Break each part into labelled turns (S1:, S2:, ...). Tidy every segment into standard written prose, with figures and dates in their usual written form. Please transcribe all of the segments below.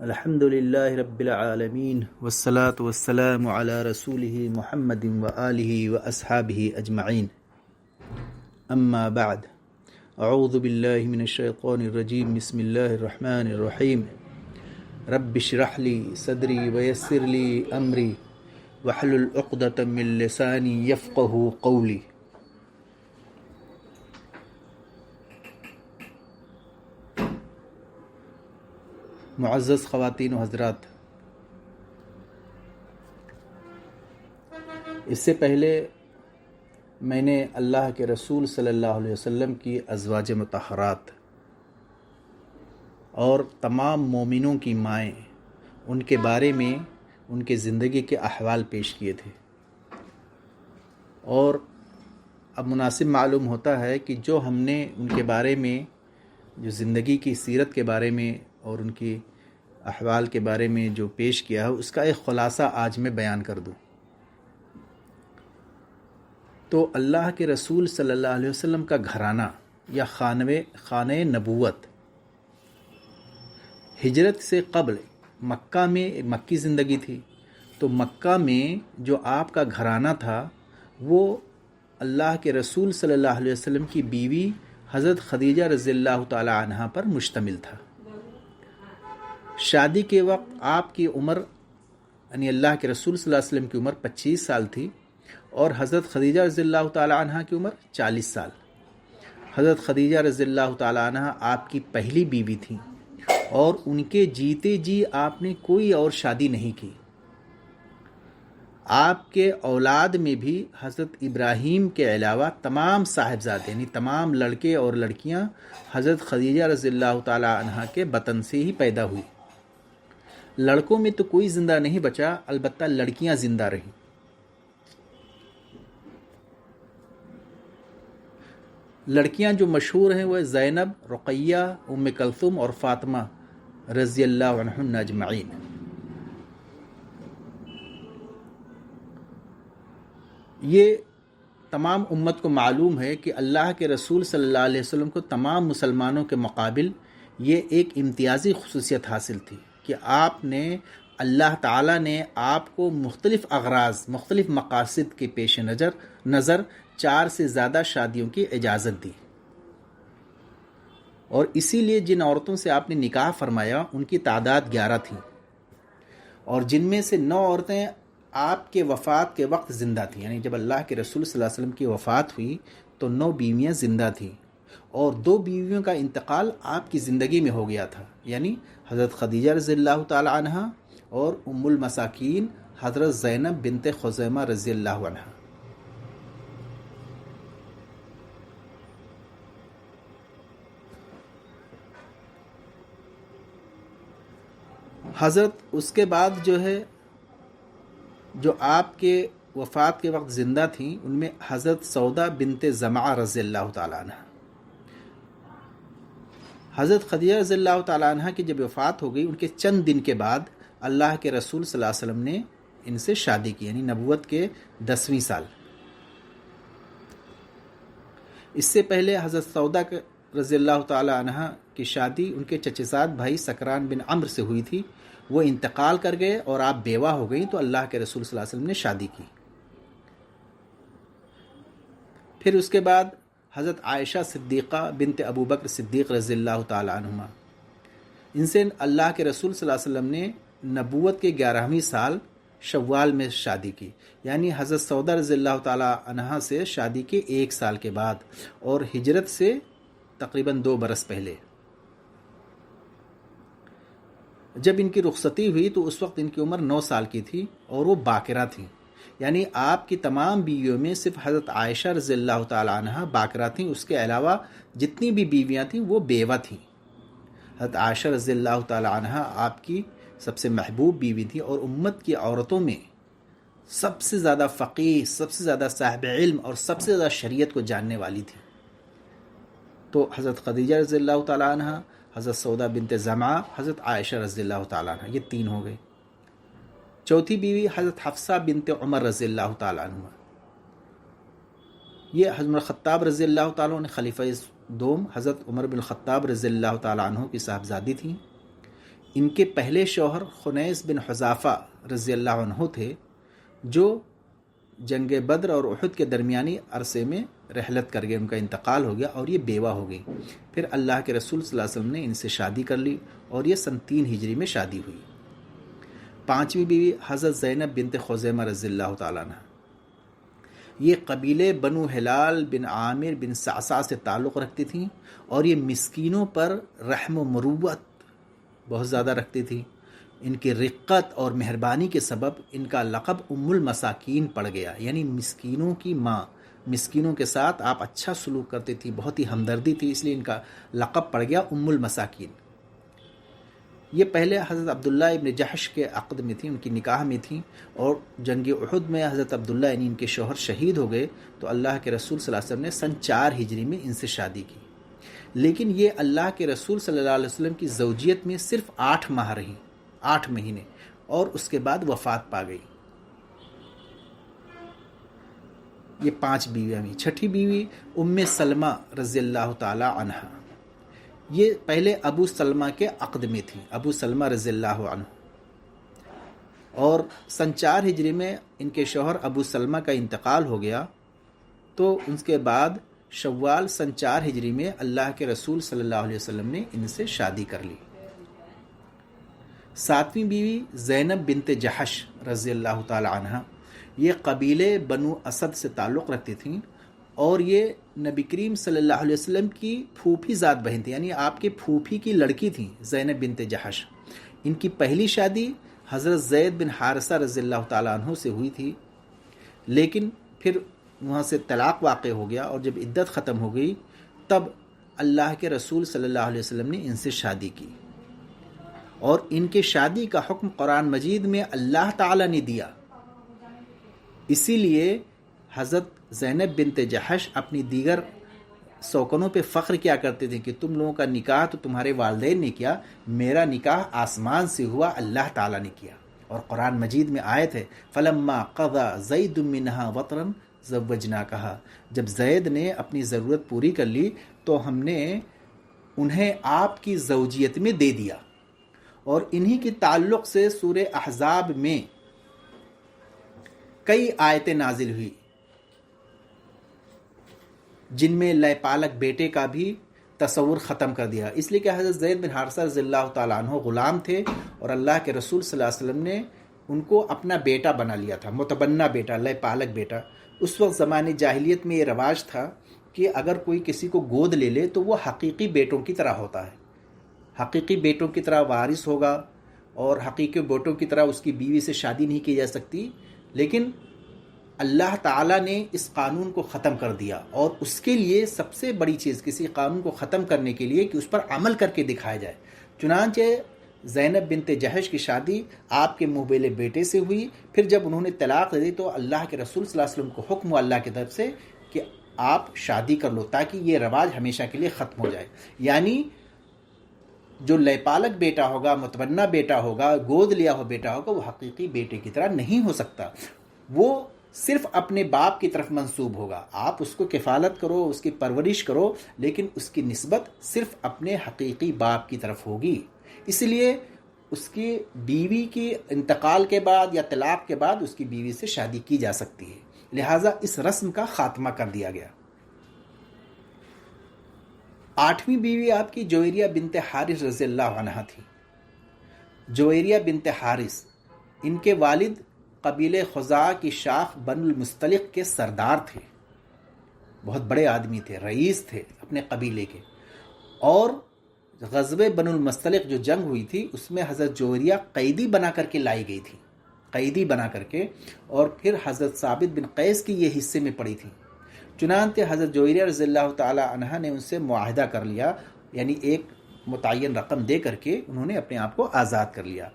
S1: الحمد لله رب العالمين والصلاة والسلام على رسوله محمد وآله وأصحابه أجمعين. أما بعد، أعوذ بالله من الشيطان الرجيم. بسم الله الرحمن الرحيم. رب اشرح لي صدري ويسر لي أمري واحلل عقدة من لساني يفقهوا قولي. معزز خواتین و حضرات، اس سے پہلے میں نے اللہ کے رسول صلی اللہ علیہ وسلم کی ازواج مطہرات اور تمام مومنوں کی مائیں، ان کے بارے میں ان کے زندگی کے احوال پیش کیے تھے، اور اب مناسب معلوم ہوتا ہے کہ جو ہم نے ان کے بارے میں، جو زندگی کی سیرت کے بارے میں اور ان کی احوال کے بارے میں جو پیش کیا ہے، اس کا ایک خلاصہ آج میں بیان کر دوں. تو اللہ کے رسول صلی اللہ علیہ وسلم کا گھرانہ یا خانہ نبوت ہجرت سے قبل مکہ میں مکی زندگی تھی. تو مکہ میں جو آپ کا گھرانہ تھا وہ اللہ کے رسول صلی اللہ علیہ وسلم کی بیوی حضرت خدیجہ رضی اللہ تعالی عنہا پر مشتمل تھا. شادی کے وقت آپ کی عمر، یعنی اللہ کے رسول صلی اللہ علیہ وسلم کی عمر 25 سال تھی، اور حضرت خدیجہ رضی اللہ تعالی عنہا کی عمر 40 سال. حضرت خدیجہ رضی اللہ تعالی عنہا آپ کی پہلی بیوی تھیں، اور ان کے جیتے جی آپ نے کوئی اور شادی نہیں کی. آپ کے اولاد میں بھی حضرت ابراہیم کے علاوہ تمام صاحبزادے، یعنی تمام لڑکے اور لڑکیاں حضرت خدیجہ رضی اللہ تعالی عنہا کے بطن سے ہی پیدا ہوئی. لڑکوں میں تو کوئی زندہ نہیں بچا، البتہ لڑکیاں زندہ رہیں. لڑکیاں جو مشہور ہیں وہ زینب، رقیہ، ام کلثوم اور فاطمہ رضی اللہ عنہن اجمعین. یہ تمام امت کو معلوم ہے کہ اللہ کے رسول صلی اللہ علیہ وسلم کو تمام مسلمانوں کے مقابل یہ ایک امتیازی خصوصیت حاصل تھی کہ آپ نے، اللہ تعالیٰ نے آپ کو مختلف اغراض، مختلف مقاصد کے پیش نظر 4 سے زیادہ شادیوں کی اجازت دی. اور اسی لیے جن عورتوں سے آپ نے نکاح فرمایا ان کی تعداد 11 تھی، اور جن میں سے 9 عورتیں آپ کے وفات کے وقت زندہ تھیں. یعنی جب اللہ کے رسول صلی اللہ علیہ وسلم کی وفات ہوئی تو 9 بیویاں زندہ تھیں، اور 2 بیویوں کا انتقال آپ کی زندگی میں ہو گیا تھا، یعنی حضرت خدیجہ رضی اللہ تعالی عنہا اور ام المساکین حضرت زینب بنت خزیمہ رضی اللہ عنہا. حضرت اس کے بعد جو ہے، جو آپ کے وفات کے وقت زندہ تھیں، ان میں حضرت سودا بنت زمعہ رضی اللہ تعالی عنہ. حضرت خدیجہ رضی اللہ تعالی عنہ کی جب وفات ہو گئی، ان کے چند دن کے بعد اللہ کے رسول صلی اللہ علیہ وسلم نے ان سے شادی کی، یعنی نبوت کے 10ویں سال. اس سے پہلے حضرت سودا رضی اللہ تعالی عنہ کی شادی ان کے چچے زاد بھائی سکران بن عمرو سے ہوئی تھی. وہ انتقال کر گئے اور آپ بیوہ ہو گئیں، تو اللہ کے رسول صلی اللہ علیہ وسلم نے شادی کی. پھر اس کے بعد حضرت عائشہ صدیقہ بنت ابو بکر صدیق رضی اللہ تعالی عنہما، ان سے اللہ کے رسول صلی اللہ علیہ وسلم نے نبوت کے 11ویں سال شوال میں شادی کی. یعنی حضرت سودا رضی اللہ تعالی عنہا سے شادی کے 1 سال کے بعد، اور ہجرت سے تقریباً 2 برس پہلے. جب ان کی رخصتی ہوئی تو اس وقت ان کی عمر 9 سال کی تھی، اور وہ باکرہ تھیں. یعنی آپ کی تمام بیویوں میں صرف حضرت عائشہ رضی اللہ تعالی عنہا باکرہ تھیں، اس کے علاوہ جتنی بھی بیویاں تھیں وہ بیوہ تھیں. حضرت عائشہ رضی اللہ تعالی عنہا آپ کی سب سے محبوب بیوی تھی، اور امت کی عورتوں میں سب سے زیادہ فقیہ، سب سے زیادہ صاحب علم اور سب سے زیادہ شریعت کو جاننے والی تھی. تو حضرت خدیجہ رضی اللہ تعالی عنہا، حضرت سودا بنت زمعہ، حضرت عائشہ رضی اللہ تعالی عنہ، یہ 3 ہو گئے. چوتھی بیوی حضرت حفصہ بنت عمر رضی اللہ تعالی عنہ، یہ حضرت خطاب رضی اللہ تعالی عنہ خلیفہ دوم حضرت عمر بن الخطاب رضی اللہ تعالی عنہ کی صاحبزادی تھیں. ان کے پہلے شوہر خنیس بن حذافہ رضی اللہ عنہ تھے، جو جنگ بدر اور احد کے درمیانی عرصے میں رحلت کر گئے، ان کا انتقال ہو گیا اور یہ بیوہ ہو گئی۔ پھر اللہ کے رسول صلی اللہ علیہ وسلم نے ان سے شادی کر لی اور یہ سن 3 ہجری میں شادی ہوئی۔ 5ویں بیوی حضرت زینب بنت خزیمہ رضی اللہ تعالیٰ عنہ، یہ قبیلے بنو ہلال بن عامر بن صعصع سے تعلق رکھتی تھیں اور یہ مسکینوں پر رحم و مروت بہت زیادہ رکھتی تھی۔ ان کی رقت اور مہربانی کے سبب ان کا لقب ام المساکین پڑ گیا، یعنی مسکینوں کی ماں۔ مسکینوں کے ساتھ آپ اچھا سلوک کرتی تھی، بہت ہی ہمدردی تھی، اس لیے ان کا لقب پڑ گیا ام المساکین۔ یہ پہلے حضرت عبداللہ ابن جحش کے عقد میں تھیں، ان کی نکاح میں تھیں، اور جنگ احد میں حضرت عبداللہ یعنی ان کے شوہر شہید ہو گئے تو اللہ کے رسول صلی اللہ علیہ وسلم نے سن 4 ہجری میں ان سے شادی کی۔ لیکن یہ اللہ کے رسول صلی اللہ علیہ وسلم کی زوجیت میں صرف 8 ماہ رہیں، 8 مہینے، اور اس کے بعد وفات پا گئی۔ یہ 5 بیویاں ہوئی۔ 6ٹھی بیوی ام سلمہ رضی اللہ تعالی عنہ، یہ پہلے ابو سلمہ کے عقد میں تھی، ابو سلمہ رضی اللہ عنہ، اور سن 4 ہجری میں ان کے شوہر ابو سلمہ کا انتقال ہو گیا تو ان کے بعد شوال سن 4 ہجری میں اللہ کے رسول صلی اللہ علیہ وسلم نے ان سے شادی کر لی۔ 7ویں بیوی زینب بنت جحش رضی اللہ تعالی عنہ، یہ قبیلے بنو اسد سے تعلق رکھتی تھیں اور یہ نبی کریم صلی اللہ علیہ وسلم کی پھوپھی ذات بہن تھی، یعنی آپ کے پھوپھی کی لڑکی تھیں زینب بنت جحش۔ ان کی پہلی شادی حضرت زید بن حارثہ رضی اللہ تعالیٰ عنہ سے ہوئی تھی، لیکن پھر وہاں سے طلاق واقع ہو گیا، اور جب عدت ختم ہو گئی تب اللہ کے رسول صلی اللہ علیہ وسلم نے ان سے شادی کی، اور ان کے شادی کا حکم قرآن مجید میں اللہ تعالیٰ نے دیا۔ اسی لیے حضرت زینب بنت جحش اپنی دیگر سوکنوں پہ فخر کیا کرتے تھے کہ تم لوگوں کا نکاح تو تمہارے والدین نے کیا، میرا نکاح آسمان سے ہوا، اللہ تعالیٰ نے کیا۔ اور قرآن مجید میں آیت ہے فَلَمَّا قَضَى زَيْدٌ مِّنْهَا وَطْرًا زَوَّجْنَاكَهَا، جب زید نے اپنی ضرورت پوری کر لی تو ہم نے انہیں آپ کی زوجیت میں دے دیا۔ اور انہی کے تعلق سے سورہ احزاب میں کئی آیتیں نازل ہوئی جن میں لے پالک بیٹے کا بھی تصور ختم کر دیا، اس لیے کہ حضرت زید بن حارثہ رضی اللہ تعالیٰ عنہ غلام تھے اور اللہ کے رسول صلی اللہ علیہ وسلم نے ان کو اپنا بیٹا بنا لیا تھا، متبنہ بیٹا، لے پالک بیٹا۔ اس وقت زمانے جاہلیت میں یہ رواج تھا کہ اگر کوئی کسی کو گود لے لے تو وہ حقیقی بیٹوں کی طرح ہوتا ہے، حقیقی بیٹوں کی طرح وارث ہوگا، اور حقیقی بیٹوں کی طرح اس کی بیوی سے شادی نہیں کی جا سکتی۔ لیکن اللہ تعالیٰ نے اس قانون کو ختم کر دیا، اور اس کے لیے سب سے بڑی چیز کسی قانون کو ختم کرنے کے لیے کہ اس پر عمل کر کے دکھایا جائے۔ چنانچہ زینب بنت جحش کی شادی آپ کے منہ بولے بیٹے سے ہوئی۔ پھر جب انہوں نے طلاق دے دی تو اللہ کے رسول صلی اللہ علیہ وسلم کو حکم ہوا اللہ کی طرف سے کہ آپ شادی کر لو تاکہ یہ رواج ہمیشہ کے لیے ختم ہو جائے۔ یعنی جو لے پالک بیٹا ہوگا، متبنہ بیٹا ہوگا، گود لیا ہوا بیٹا ہوگا، وہ حقیقی بیٹے کی طرح نہیں ہو سکتا، وہ صرف اپنے باپ کی طرف منسوب ہوگا۔ آپ اس کو کفالت کرو، اس کی پرورش کرو، لیکن اس کی نسبت صرف اپنے حقیقی باپ کی طرف ہوگی۔ اس لیے اس کی بیوی کی انتقال کے بعد یا طلاق کے بعد اس کی بیوی سے شادی کی جا سکتی ہے، لہٰذا اس رسم کا خاتمہ کر دیا گیا۔ 8ویں بیوی آپ کی جویریہ بنت حارث رضی اللہ عنہ تھی۔ جویریہ بنت حارث، ان کے والد قبیلے خزاعہ کی شاخ بن المستلق کے سردار تھے، بہت بڑے آدمی تھے، رئیس تھے اپنے قبیلے کے، اور غزوہ بن المستلق جو جنگ ہوئی تھی اس میں حضرت جویریہ قیدی بنا کر کے لائی گئی تھی، قیدی بنا کر کے، اور پھر حضرت ثابت بن قیس کی یہ حصے میں پڑی تھی۔ چنانچہ حضرت جویریہ رضی اللہ تعالی عنہ نے ان سے معاہدہ کر لیا، یعنی ایک متعین رقم دے کر کے انہوں نے اپنے آپ کو آزاد کر لیا،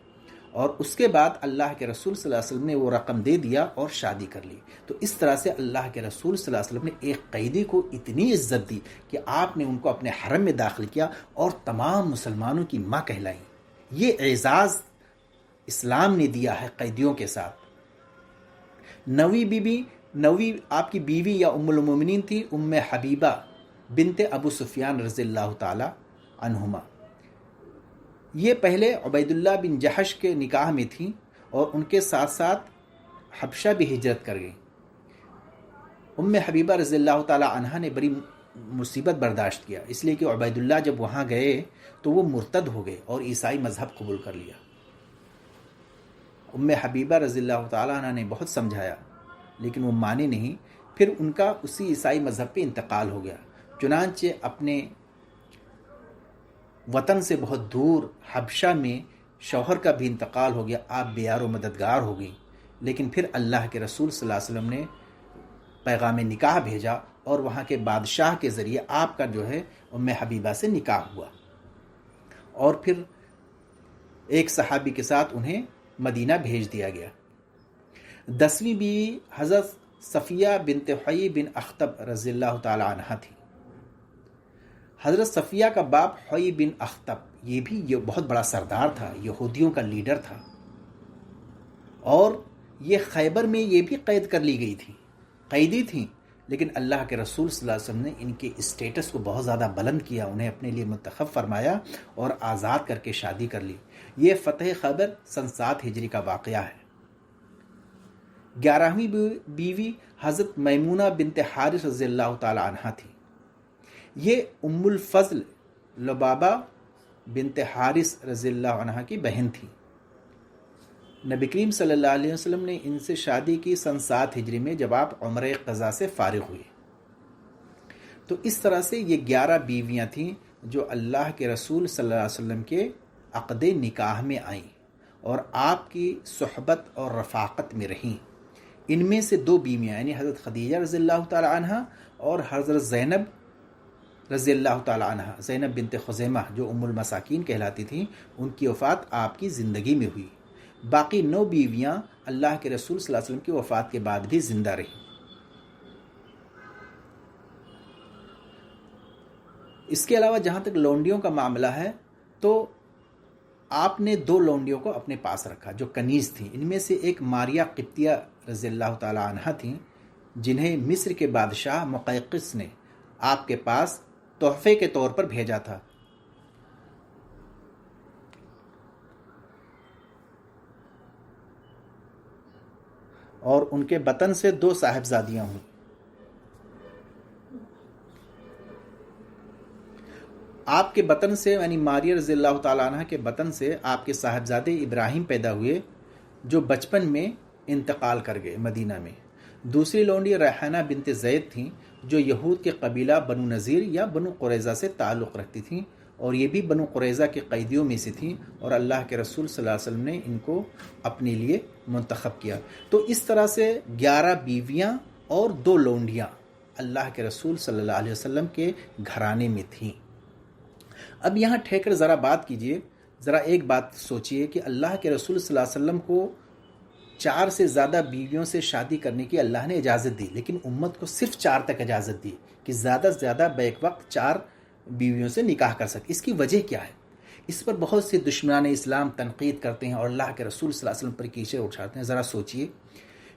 S1: اور اس کے بعد اللہ کے رسول صلی اللہ علیہ وسلم نے وہ رقم دے دیا اور شادی کر لی۔ تو اس طرح سے اللہ کے رسول صلی اللہ علیہ وسلم نے ایک قیدی کو اتنی عزت دی کہ آپ نے ان کو اپنے حرم میں داخل کیا اور تمام مسلمانوں کی ماں کہلائیں۔ یہ اعزاز اسلام نے دیا ہے قیدیوں کے ساتھ۔ 9ویں آپ کی بیوی یا ام المومنین تھی ام حبیبہ بنت ابو سفیان رضی اللہ تعالی عنہما۔ یہ پہلے عبید اللہ بن جحش کے نکاح میں تھیں اور ان کے ساتھ ساتھ حبشہ بھی ہجرت کر گئیں۔ ام حبیبہ رضی اللہ تعالی عنہا نے بڑی مصیبت برداشت کیا، اس لیے کہ عبید اللہ جب وہاں گئے تو وہ مرتد ہو گئے اور عیسائی مذہب قبول کر لیا۔ ام حبیبہ رضی اللہ تعالی عنہ نے بہت سمجھایا لیکن وہ مانے نہیں، پھر ان کا اسی عیسائی مذہب پہ انتقال ہو گیا۔ چنانچہ اپنے وطن سے بہت دور حبشہ میں شوہر کا بھی انتقال ہو گیا، آپ بیار و مددگار ہو گئی، لیکن پھر اللہ کے رسول صلی اللہ علیہ وسلم نے پیغام نکاح بھیجا اور وہاں کے بادشاہ کے ذریعے آپ کا جو ہے ام حبیبہ سے نکاح ہوا، اور پھر ایک صحابی کے ساتھ انہیں مدینہ بھیج دیا گیا۔ 10ویں بیوی حضرت صفیہ بنت حیی بن اخطب رضی اللہ تعالی عنہ تھی۔ حضرت صفیہ کا باپ حیی بن اخطب یہ بہت بڑا سردار تھا، یہودیوں کا لیڈر تھا، اور یہ خیبر میں یہ بھی قید کر لی گئی تھی، قیدی تھیں، لیکن اللہ کے رسول صلی اللہ علیہ وسلم نے ان کے اسٹیٹس کو بہت زیادہ بلند کیا، انہیں اپنے لیے منتخب فرمایا اور آزاد کر کے شادی کر لی۔ یہ فتح خیبر سن 7 ہجری کا واقعہ ہے۔ 11ویں بیوی حضرت میمونہ بنت حارث رضی اللہ تعالی عنہ تھی۔ یہ ام الفضل لبابہ بنت حارث رضی اللہ عنہ کی بہن تھی۔ نبی کریم صلی اللہ علیہ وسلم نے ان سے شادی کی سن 7 ہجری میں جب آپ عمرہ قضا سے فارغ ہوئے۔ تو اس طرح سے یہ 11 بیویاں تھیں جو اللہ کے رسول صلی اللہ علیہ وسلم کے عقد نکاح میں آئیں اور آپ کی صحبت اور رفاقت میں رہیں۔ ان میں سے 2 بیویاں یعنی حضرت خدیجہ رضی اللہ تعالی عنہ اور حضرت زینب رضی اللہ تعالی عنہ، زینب بنت خزیمہ جو ام المساکین کہلاتی تھیں، ان کی وفات آپ کی زندگی میں ہوئی۔ باقی 9 بیویاں اللہ کے رسول صلی اللہ علیہ وسلم کی وفات کے بعد بھی زندہ رہیں۔ اس کے علاوہ جہاں تک لونڈیوں کا معاملہ ہے تو آپ نے 2 لونڈیوں کو اپنے پاس رکھا جو کنیز تھیں۔ ان میں سے ایک ماریہ قبطیہ رضی اللہ تعالی عنہ تھیں، جنہیں مصر کے بادشاہ مقیقس نے آپ کے پاس تحفے کے طور پر بھیجا تھا۔ اور ان کے بطن سے 2 صاحبزادیاں ہوئیں۔ آپ کے بطن سے یعنی ماریہ رضی اللہ تعالیٰ عنہ کے بطن سے آپ کے صاحبزادے ابراہیم پیدا ہوئے جو بچپن میں انتقال کر گئے مدینہ میں۔ دوسری لونڈی ریحانہ بنت زید تھیں جو یہود کے قبیلہ بنو نذیر یا بنو قریظہ سے تعلق رکھتی تھیں، اور یہ بھی بنو قریظہ کے قیدیوں میں سے تھیں، اور اللہ کے رسول صلی اللہ علیہ وسلم نے ان کو اپنے لیے منتخب کیا۔ تو اس طرح سے 11 بیویاں اور 2 لونڈیاں اللہ کے رسول صلی اللہ علیہ وسلم کے گھرانے میں تھیں۔ اب یہاں ٹھہر ذرا بات کیجئے، ذرا ایک بات سوچئے کہ اللہ کے رسول صلی اللہ علیہ وسلم کو 4 سے زیادہ بیویوں سے شادی کرنے کی اللہ نے اجازت دی، لیکن امت کو صرف 4 تک اجازت دی کہ زیادہ سے زیادہ بیک وقت 4 بیویوں سے نکاح کر سکتے۔ اس کی وجہ کیا ہے؟ اس پر بہت سے دشمنان اسلام تنقید کرتے ہیں اور اللہ کے رسول صلی اللہ علیہ وسلم پر کیچڑ اٹھاتے ہیں۔ ذرا سوچئے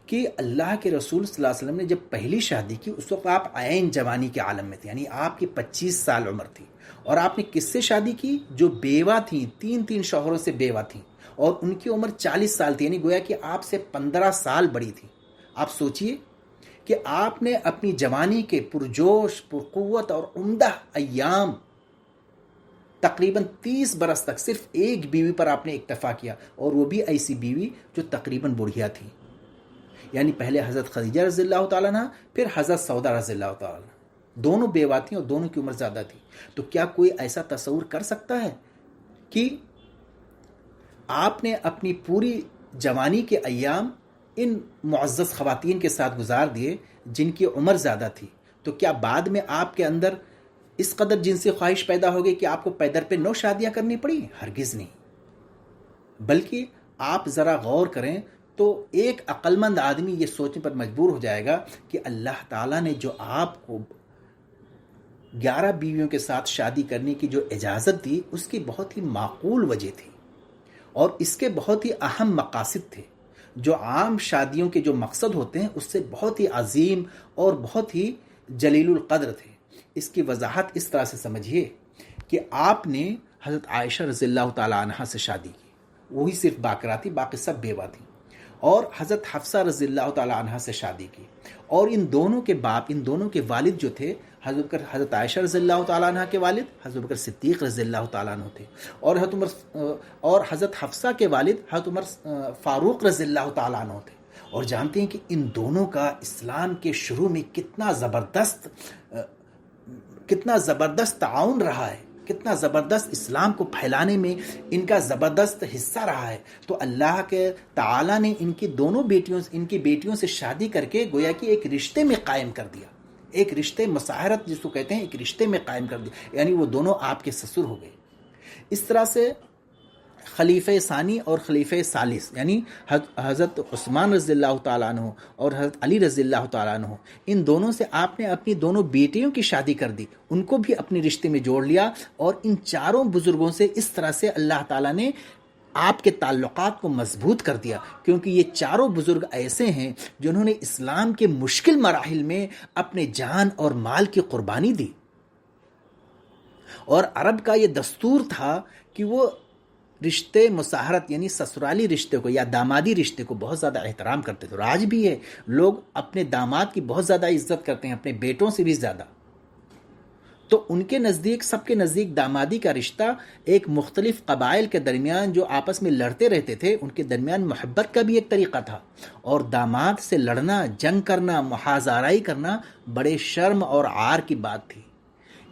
S1: کہ اللہ کے رسول صلی اللہ علیہ وسلم نے جب پہلی شادی کی اس وقت آپ عین جوانی کے عالم میں تھے، یعنی آپ کی 25 سال عمر تھی، اور آپ نے کس سے شادی کی؟ جو بیوہ تھیں، 3 شوہروں سے بیوہ تھیں، اور ان کی عمر 40 سال تھی، یعنی گویا کہ آپ سے 15 سال بڑی تھی۔ آپ سوچئے کہ آپ نے اپنی جوانی کے پرجوش، پرقوت اور عمدہ ایام تقریباً 30 برس تک صرف ایک بیوی پر آپ نے اکتفا کیا، اور وہ بھی ایسی بیوی جو تقریباً بڑھیا تھی، یعنی پہلے حضرت خدیجہ رضی اللہ تعالیٰ عنہ، پھر حضرت سودا رضی اللہ تعالیٰ عنہ، دونوں بیوہ تھیں اور دونوں کی عمر زیادہ تھی۔ تو کیا کوئی ایسا تصور کر سکتا ہے کہ آپ نے اپنی پوری جوانی کے ایام ان معزز خواتین کے ساتھ گزار دیے جن کی عمر زیادہ تھی؟ تو کیا بعد میں آپ کے اندر اس قدر جنسی خواہش پیدا ہو گئی کہ آپ کو پیدر پہ 9 شادیاں کرنی پڑی؟ ہرگز نہیں، بلکہ آپ ذرا غور کریں تو ایک عقل مند آدمی یہ سوچنے پر مجبور ہو جائے گا کہ اللہ تعالیٰ نے جو آپ کو 11 بیویوں کے ساتھ شادی کرنے کی جو اجازت دی، اس کی بہت ہی معقول وجہ تھی، اور اس کے بہت ہی اہم مقاصد تھے جو عام شادیوں کے جو مقصد ہوتے ہیں اس سے بہت ہی عظیم اور بہت ہی جلیل القدر تھے۔ اس کی وضاحت اس طرح سے سمجھیے کہ آپ نے حضرت عائشہ رضی اللہ تعالیٰ عنہ سے شادی کی، وہی صرف باقرہ تھی، باقی سب بیوہ تھیں، اور حضرت حفصہ رضی اللہ تعالیٰ عنہ سے شادی کی، اور ان دونوں کے باپ، ان دونوں کے والد جو تھے، حضرت عائشہ رضی اللہ تعالیٰ عنہ کے والد حضرت بکر صدیق رضی اللہ تعالیٰ عنہ تھے، اور حضرت حفصہ کے والد حضرت عمر فاروق رضی اللہ تعالیٰ عنہ تھے۔ اور جانتے ہیں کہ ان دونوں کا اسلام کے شروع میں کتنا زبردست تعاون رہا ہے، کتنا زبردست اسلام کو پھیلانے میں ان کا زبردست حصہ رہا ہے۔ تو اللہ کے تعالیٰ نے ان کی بیٹیوں سے شادی کر کے گویا کہ ایک رشتے میں قائم کر دیا، ایک رشتے مساہرت جس کو کہتے ہیں، ایک رشتے میں قائم کر دیا، یعنی وہ دونوں آپ کے سسر ہو گئے۔ اس طرح سے خلیفہ ثانی اور خلیفہ ثالث یعنی حضرت عثمان رضی اللہ تعالیٰ عنہ اور حضرت علی رضی اللہ تعالیٰ عنہ، ان دونوں سے آپ نے اپنی دونوں بیٹیوں کی شادی کر دی، ان کو بھی اپنے رشتے میں جوڑ لیا، اور ان چاروں بزرگوں سے اس طرح سے اللہ تعالیٰ نے آپ کے تعلقات کو مضبوط کر دیا، کیونکہ یہ چاروں بزرگ ایسے ہیں جنہوں نے اسلام کے مشکل مراحل میں اپنے جان اور مال کی قربانی دی۔ اور عرب کا یہ دستور تھا کہ وہ رشتے مساہرت یعنی سسرالی رشتے کو یا دامادی رشتے کو بہت زیادہ احترام کرتے تھے، اور آج بھی ہے، لوگ اپنے داماد کی بہت زیادہ عزت کرتے ہیں، اپنے بیٹوں سے بھی زیادہ۔ تو ان کے نزدیک، سب کے نزدیک دامادی کا رشتہ ایک مختلف قبائل کے درمیان جو آپس میں لڑتے رہتے تھے، ان کے درمیان محبت کا بھی ایک طریقہ تھا، اور داماد سے لڑنا، جنگ کرنا، محاذ آرائی کرنا بڑے شرم اور عار کی بات تھی۔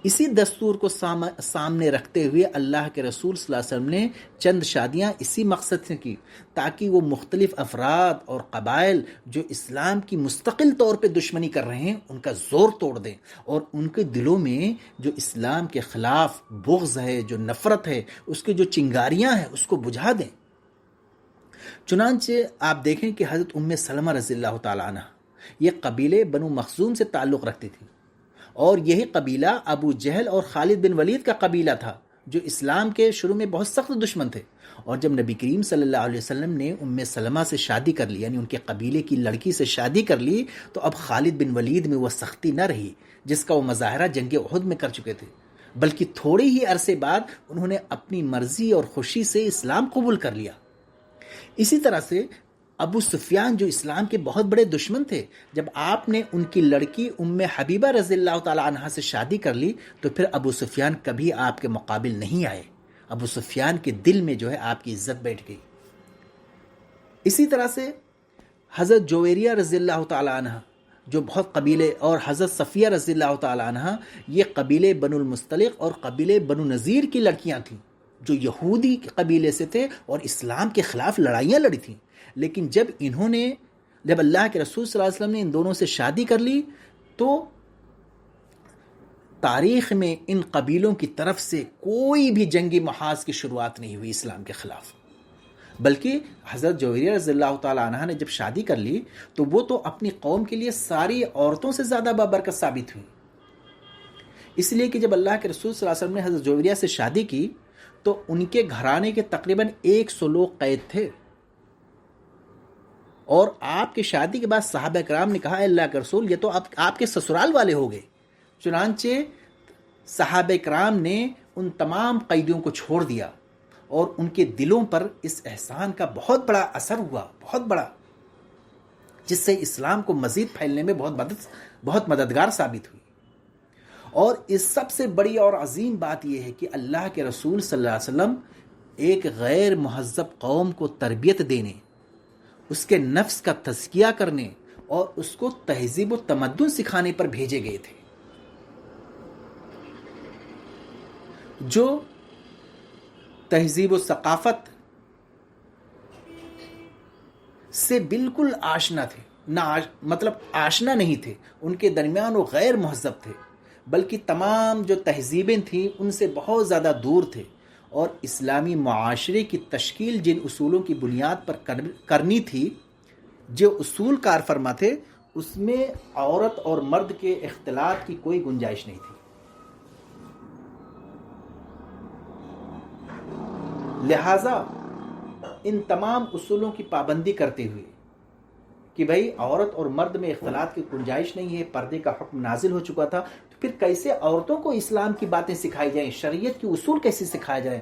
S1: اسی دستور کو سامنے رکھتے ہوئے اللہ کے رسول صلی اللہ علیہ وسلم نے چند شادیاں اسی مقصد سے کی، تاکہ وہ مختلف افراد اور قبائل جو اسلام کی مستقل طور پہ دشمنی کر رہے ہیں ان کا زور توڑ دیں، اور ان کے دلوں میں جو اسلام کے خلاف بغض ہے، جو نفرت ہے، اس کی جو چنگاریاں ہیں اس کو بجھا دیں۔ چنانچہ آپ دیکھیں کہ حضرت ام سلمہ رضی اللہ تعالیٰ عنہ یہ قبیلے بنو مخزوم سے تعلق رکھتی تھی، اور یہی قبیلہ ابو جہل اور خالد بن ولید کا قبیلہ تھا، جو اسلام کے شروع میں بہت سخت دشمن تھے۔ اور جب نبی کریم صلی اللہ علیہ وسلم نے ام سلمہ سے شادی کر لی، یعنی ان کے قبیلے کی لڑکی سے شادی کر لی، تو اب خالد بن ولید میں وہ سختی نہ رہی جس کا وہ مظاہرہ جنگ احد میں کر چکے تھے، بلکہ تھوڑے ہی عرصے بعد انہوں نے اپنی مرضی اور خوشی سے اسلام قبول کر لیا۔ اسی طرح سے ابو سفیان جو اسلام کے بہت بڑے دشمن تھے، جب آپ نے ان کی لڑکی ام حبیبہ رضی اللہ تعالی عنہا سے شادی کر لی، تو پھر ابو سفیان کبھی آپ کے مقابل نہیں آئے۔ ابو سفیان کے دل میں جو ہے آپ کی عزت بیٹھ گئی۔ اسی طرح سے حضرت جویریہ رضی اللہ تعالی عنہ جو بہت قبیلے، اور حضرت صفیہ رضی اللہ تعالی عنہ، یہ قبیلے بنو المستلق اور قبیلے بنو نذیر کی لڑکیاں تھیں، جو یہودی قبیلے سے تھے اور اسلام کے خلاف لڑائیاں لڑی تھیں۔ لیکن جب اللہ کے رسول صلی اللہ علیہ وسلم نے ان دونوں سے شادی کر لی، تو تاریخ میں ان قبیلوں کی طرف سے کوئی بھی جنگی محاذ کی شروعات نہیں ہوئی اسلام کے خلاف، بلکہ حضرت جویریہ رضی اللہ تعالی عنہ نے جب شادی کر لی تو وہ تو اپنی قوم کے لیے ساری عورتوں سے زیادہ بابرکت ثابت ہوئی، اس لیے کہ جب اللہ کے رسول صلی اللہ علیہ وسلم نے حضرت جویریہ سے شادی کی تو ان کے گھرانے کے تقریباً 100 لوگ قید تھے، اور آپ کی شادی کے بعد صحابہ کرام نے کہا، اے اللہ کے رسول، یہ تو آپ کے سسرال والے ہو گئے۔ چنانچہ صحابہ کرام نے ان تمام قیدیوں کو چھوڑ دیا، اور ان کے دلوں پر اس احسان کا بہت بڑا اثر ہوا، بہت بڑا، جس سے اسلام کو مزید پھیلنے میں بہت مددگار ثابت ہوئی۔ اور اس سب سے بڑی اور عظیم بات یہ ہے کہ اللہ کے رسول صلی اللہ علیہ وسلم ایک غیر مہذب قوم کو تربیت دینے، اس کے نفس کا تزکیہ کرنے اور اس کو تہذیب و تمدن سکھانے پر بھیجے گئے تھے، جو تہذیب و ثقافت سے بالکل آشنا تھے، آشنا نہیں تھے، ان کے درمیان وہ غیر مہذب تھے، بلکہ تمام جو تہذیبیں تھیں ان سے بہت زیادہ دور تھے، اور اسلامی معاشرے کی تشکیل جن اصولوں کی بنیاد پر کرنی تھی، جو اصول کار فرما تھے، اس میں عورت اور مرد کے اختلاط کی کوئی گنجائش نہیں تھی۔ لہذا ان تمام اصولوں کی پابندی کرتے ہوئے کہ بھئی عورت اور مرد میں اختلاط کی گنجائش نہیں ہے، پردے کا حکم نازل ہو چکا تھا، تو پھر کیسے عورتوں کو اسلام کی باتیں سکھائی جائیں، شریعت کی اصول کیسے سکھائے جائیں.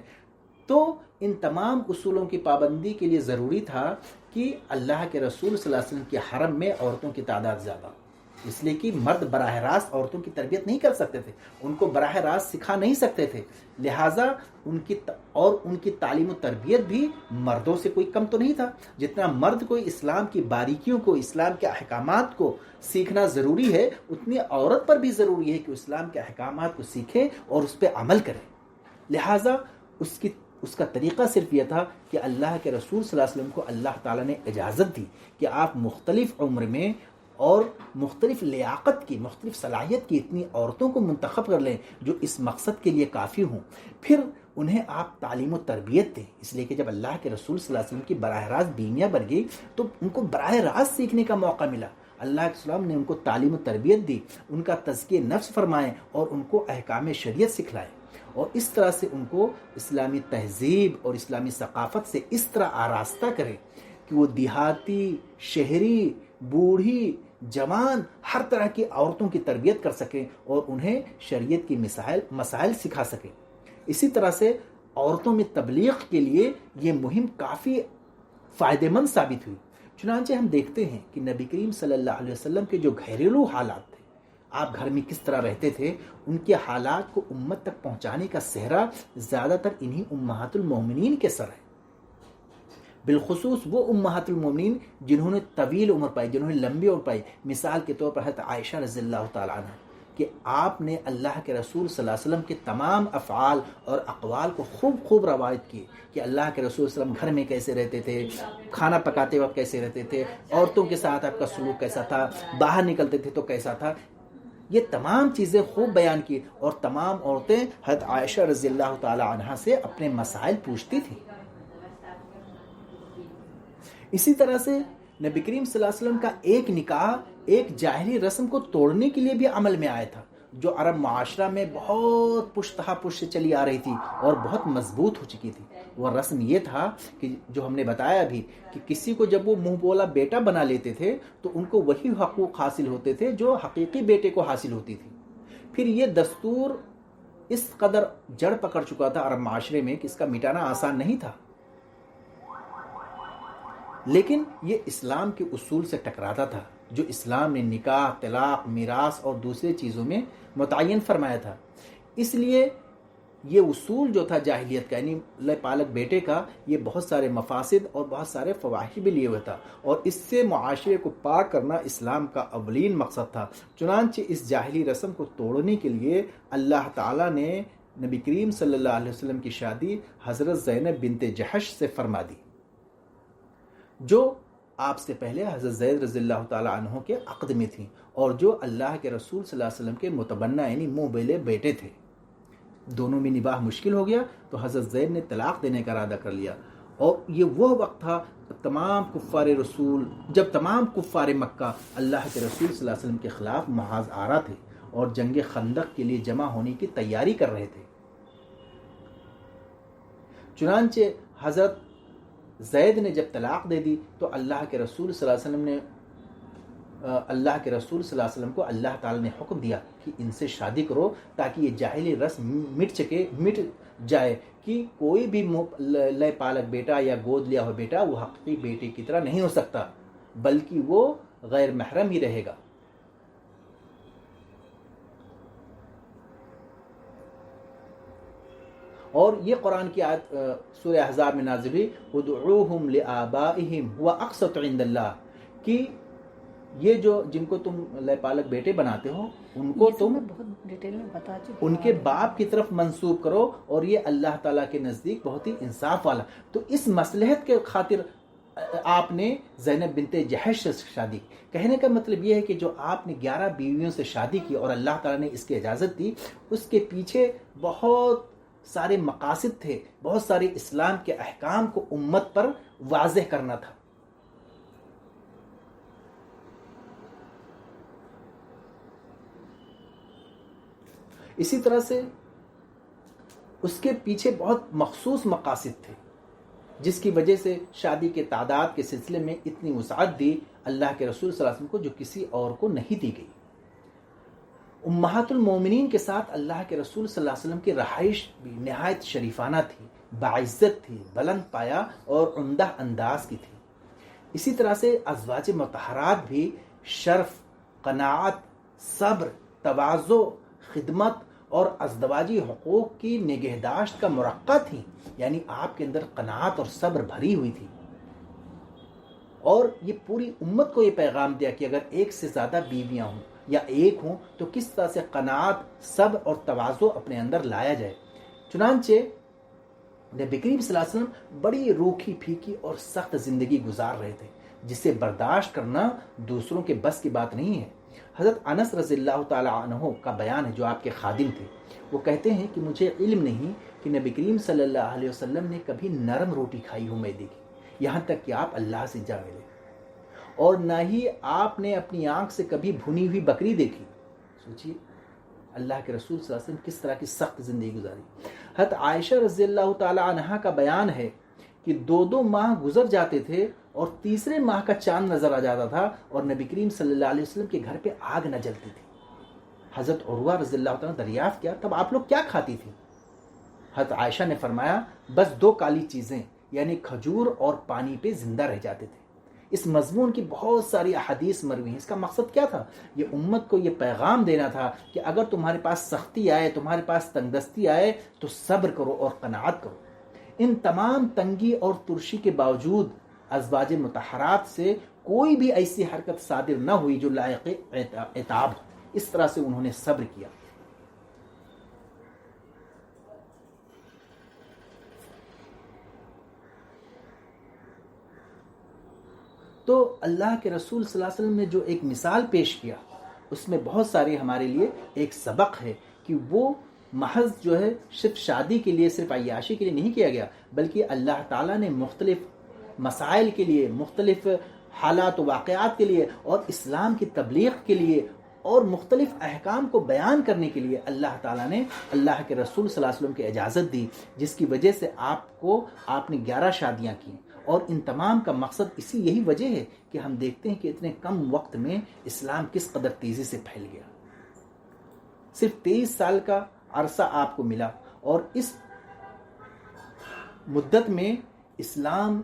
S1: تو ان تمام اصولوں کی پابندی کے لیے ضروری تھا کہ اللہ کے رسول صلی اللہ علیہ وسلم کے حرم میں عورتوں کی تعداد زیادہ، اس لیے کہ مرد براہ راست عورتوں کی تربیت نہیں کر سکتے تھے، ان کو براہ راست سکھا نہیں سکتے تھے، لہٰذا ان کی تعلیم و تربیت بھی مردوں سے کوئی کم تو نہیں تھا. جتنا مرد کو اسلام کی باریکیوں کو، اسلام کے احکامات کو سیکھنا ضروری ہے، اتنی عورت پر بھی ضروری ہے کہ اسلام کے احکامات کو سیکھے اور اس پہ عمل کرے. لہٰذا اس کا طریقہ صرف یہ تھا کہ اللہ کے رسول صلی اللہ علیہ وسلم کو اللہ تعالیٰ نے اجازت دی کہ آپ مختلف عمر میں اور مختلف لیاقت کی، مختلف صلاحیت کی اتنی عورتوں کو منتخب کر لیں جو اس مقصد کے لیے کافی ہوں، پھر انہیں آپ تعلیم و تربیت دیں. اس لیے کہ جب اللہ کے رسول صلی اللہ علیہ وسلم کی براہ راست بیویاں بن گئی تو ان کو براہ راست سیکھنے کا موقع ملا. اللہ کے السلام نے ان کو تعلیم و تربیت دی، ان کا تزکیہ نفس فرمائے اور ان کو احکام شریعت سکھلائے، اور اس طرح سے ان کو اسلامی تہذیب اور اسلامی ثقافت سے اس طرح آراستہ کرے کہ وہ دیہاتی، شہری، بوڑھی، جوان، ہر طرح کی عورتوں کی تربیت کر سکیں اور انہیں شریعت کی مسائل سکھا سکیں. اسی طرح سے عورتوں میں تبلیغ کے لیے یہ مہم کافی فائدہ مند ثابت ہوئی. چنانچہ ہم دیکھتے ہیں کہ نبی کریم صلی اللہ علیہ وسلم کے جو گھریلو حالات تھے، آپ گھر میں کس طرح رہتے تھے، ان کے حالات کو امت تک پہنچانے کا صحرا زیادہ تر انہی امہات المومنین کے سر ہے. بالخصوص وہ امہات المومنین جنہوں نے طویل عمر پائی، جنہوں نے لمبی عمر پائی. مثال کے طور پر حضرت عائشہ رضی اللہ تعالیٰ عنہ، کہ آپ نے اللہ کے رسول صلی اللہ علیہ وسلم کے تمام افعال اور اقوال کو خوب روایت کی کہ اللہ کے رسول صلی اللہ علیہ وسلم گھر میں کیسے رہتے تھے، کھانا پکاتے وقت کیسے رہتے تھے، عورتوں کے ساتھ آپ کا سلوک کیسا تھا، باہر نکلتے تھے تو کیسا تھا. یہ تمام چیزیں خوب بیان کی اور تمام عورتیں حضرت عائشہ رضی اللہ تعالی عنہا سے اپنے مسائل پوچھتی تھیں. اسی طرح سے نبی کریم صلی اللہ علیہ وسلم کا ایک نکاح ایک جاہلی رسم کو توڑنے کے لیے بھی عمل میں آیا تھا، جو عرب معاشرہ میں بہت پشتہ پشت سے چلی آ رہی تھی اور بہت مضبوط ہو چکی تھی. وہ رسم یہ تھا کہ جو ہم نے بتایا بھی کہ کسی کو جب وہ منہ بولا بیٹا بنا لیتے تھے تو ان کو وہی حقوق حاصل ہوتے تھے جو حقیقی بیٹے کو حاصل ہوتی تھی. پھر یہ دستور اس قدر جڑ پکڑ چکا تھا عرب معاشرے میں کہ اس کا مٹانا آسان نہیں تھا، لیکن یہ اسلام کے اصول سے ٹکراتا تھا جو اسلام نے نکاح، طلاق، میراث اور دوسرے چیزوں میں متعین فرمایا تھا. اس لیے یہ اصول جو تھا جاہلیت کا، یعنی لے پالک بیٹے کا، یہ بہت سارے مفاسد اور بہت سارے فواحش بھی لیے ہوئے تھا، اور اس سے معاشرے کو پاک کرنا اسلام کا اولین مقصد تھا. چنانچہ اس جاہلی رسم کو توڑنے کے لیے اللہ تعالیٰ نے نبی کریم صلی اللہ علیہ وسلم کی شادی حضرت زینب بنت جحش سے فرما دی، جو آپ سے پہلے حضرت زید رضی اللہ تعالیٰ عنہ کے عقد میں تھیں اور جو اللہ کے رسول صلی اللہ علیہ وسلم کے متبنہ یعنی منہ بولے بیٹے تھے. دونوں میں نباہ مشکل ہو گیا تو حضرت زید نے طلاق دینے کا ارادہ کر لیا، اور یہ وہ وقت تھا جب تمام کفار مکہ اللہ کے رسول صلی اللہ علیہ وسلم کے خلاف محاذ آرا تھے اور جنگ خندق کے لیے جمع ہونے کی تیاری کر رہے تھے. چنانچہ حضرت زید نے جب طلاق دے دی تو اللہ کے رسول صلی اللہ علیہ وسلم کو اللہ تعالی نے حکم دیا کہ ان سے شادی کرو تاکہ یہ جاہلی رسم مٹ جائے کہ کوئی بھی لے پالک بیٹا یا گود لیا ہوا بیٹا وہ حقیقی بیٹے کی طرح نہیں ہو سکتا، بلکہ وہ غیر محرم ہی رہے گا. اور یہ قرآن کی آیت سورہ احزاب میں نازل ہوئی، ادعوہم لآبائہم ہوا اقسط عند اللہ، کہ یہ جو جن کو تم لے پالک بیٹے بناتے ہو ان کو تم
S2: بہت ڈیٹیل میں بتا چکے
S1: ان کے باپ کی طرف منسوب کرو، اور یہ اللہ تعالیٰ کے نزدیک بہت ہی انصاف والا. تو اس مصلحت کے خاطر آپ نے زینب بنت جحش سے شادی. کہنے کا مطلب یہ ہے کہ جو آپ نے 11 بیویوں سے شادی کی اور اللہ تعالیٰ نے اس کی اجازت دی، اس کے پیچھے بہت سارے مقاصد تھے، بہت سارے اسلام کے احکام کو امت پر واضح کرنا تھا. اسی طرح سے اس کے پیچھے بہت مخصوص مقاصد تھے جس کی وجہ سے شادی کے تعداد کے سلسلے میں اتنی وسعت دی اللہ کے رسول صلی اللہ علیہ وسلم کو جو کسی اور کو نہیں دی گئی. امہات المومنین کے ساتھ اللہ کے رسول صلی اللہ علیہ وسلم کی رہائش بھی نہایت شریفانہ تھی، باعزت تھی، بلند پایا اور عمدہ انداز کی تھی۔ اسی طرح سے ازواج مطہرات بھی شرف، قناعت، صبر، تواضع، خدمت اور ازدواجی حقوق کی نگہداشت کا مرقع تھی، یعنی آپ کے اندر قناعت اور صبر بھری ہوئی تھی۔ اور یہ پوری امت کو یہ پیغام دیا کہ اگر ایک سے زیادہ بیویاں ہوں یا ایک ہوں تو کس طرح سے قناعت، صبر اور تواضع اپنے اندر لایا جائے۔ چنانچہ نبی کریم صلی اللہ علیہ وسلم بڑی روکھی پھیکی اور سخت زندگی گزار رہے تھے، جسے برداشت کرنا دوسروں کے بس کی بات نہیں ہے۔ حضرت انس رضی اللہ تعالی عنہ کا بیان ہے، جو آپ کے خادم تھے، وہ کہتے ہیں کہ مجھے علم نہیں کہ نبی کریم صلی اللہ علیہ وسلم نے کبھی نرم روٹی کھائی ہو میدے کی، یہاں تک کہ آپ اللہ سے جا ملے، اور نہ ہی آپ نے اپنی آنکھ سے کبھی بھنی ہوئی بکری دیکھی۔ سوچیے اللہ کے رسول صلی اللہ علیہ وسلم کس طرح کی سخت زندگی گزاری۔ حضرت عائشہ رضی اللہ تعالی عنہا کا بیان ہے کہ 2 ماہ گزر جاتے تھے اور تیسرے ماہ کا چاند نظر آ جاتا تھا اور نبی کریم صلی اللہ علیہ وسلم کے گھر پہ آگ نہ جلتی تھی۔ حضرت عروہ رضی اللہ تعالیٰ نے دریافت کیا، تب آپ لوگ کیا کھاتی تھی؟ حضرت عائشہ نے فرمایا، بس 2 کالی چیزیں یعنی کھجور اور پانی پہ زندہ رہ جاتے تھے۔ اس مضمون کی بہت ساری احادیث مروی ہیں۔ اس کا مقصد کیا تھا؟ یہ امت کو یہ پیغام دینا تھا کہ اگر تمہارے پاس سختی آئے، تمہارے پاس تنگدستی آئے تو صبر کرو اور قناعت کرو۔ ان تمام تنگی اور ترشی کے باوجود ازواج مطہرات سے کوئی بھی ایسی حرکت صادر نہ ہوئی جو لائق عتاب ہو۔ اس طرح سے انہوں نے صبر کیا۔ تو اللہ کے رسول صلی اللہ علیہ وسلم نے جو ایک مثال پیش کیا، اس میں بہت سارے ہمارے لیے ایک سبق ہے کہ وہ محض جو ہے صرف شادی کے لیے، صرف عیاشی کے لیے نہیں کیا گیا، بلکہ اللہ تعالیٰ نے مختلف مسائل کے لیے، مختلف حالات و واقعات کے لیے اور اسلام کی تبلیغ کے لیے اور مختلف احکام کو بیان کرنے کے لیے اللہ تعالیٰ نے اللہ کے رسول صلی اللہ علیہ وسلم کی اجازت دی، جس کی وجہ سے آپ نے 11 شادیاں کی۔ اور ان تمام کا مقصد یہی وجہ ہے کہ ہم دیکھتے ہیں کہ اتنے کم وقت میں اسلام کس قدر تیزی سے پھیل گیا۔ صرف 23 سال کا عرصہ آپ کو ملا اور اس مدت میں اسلام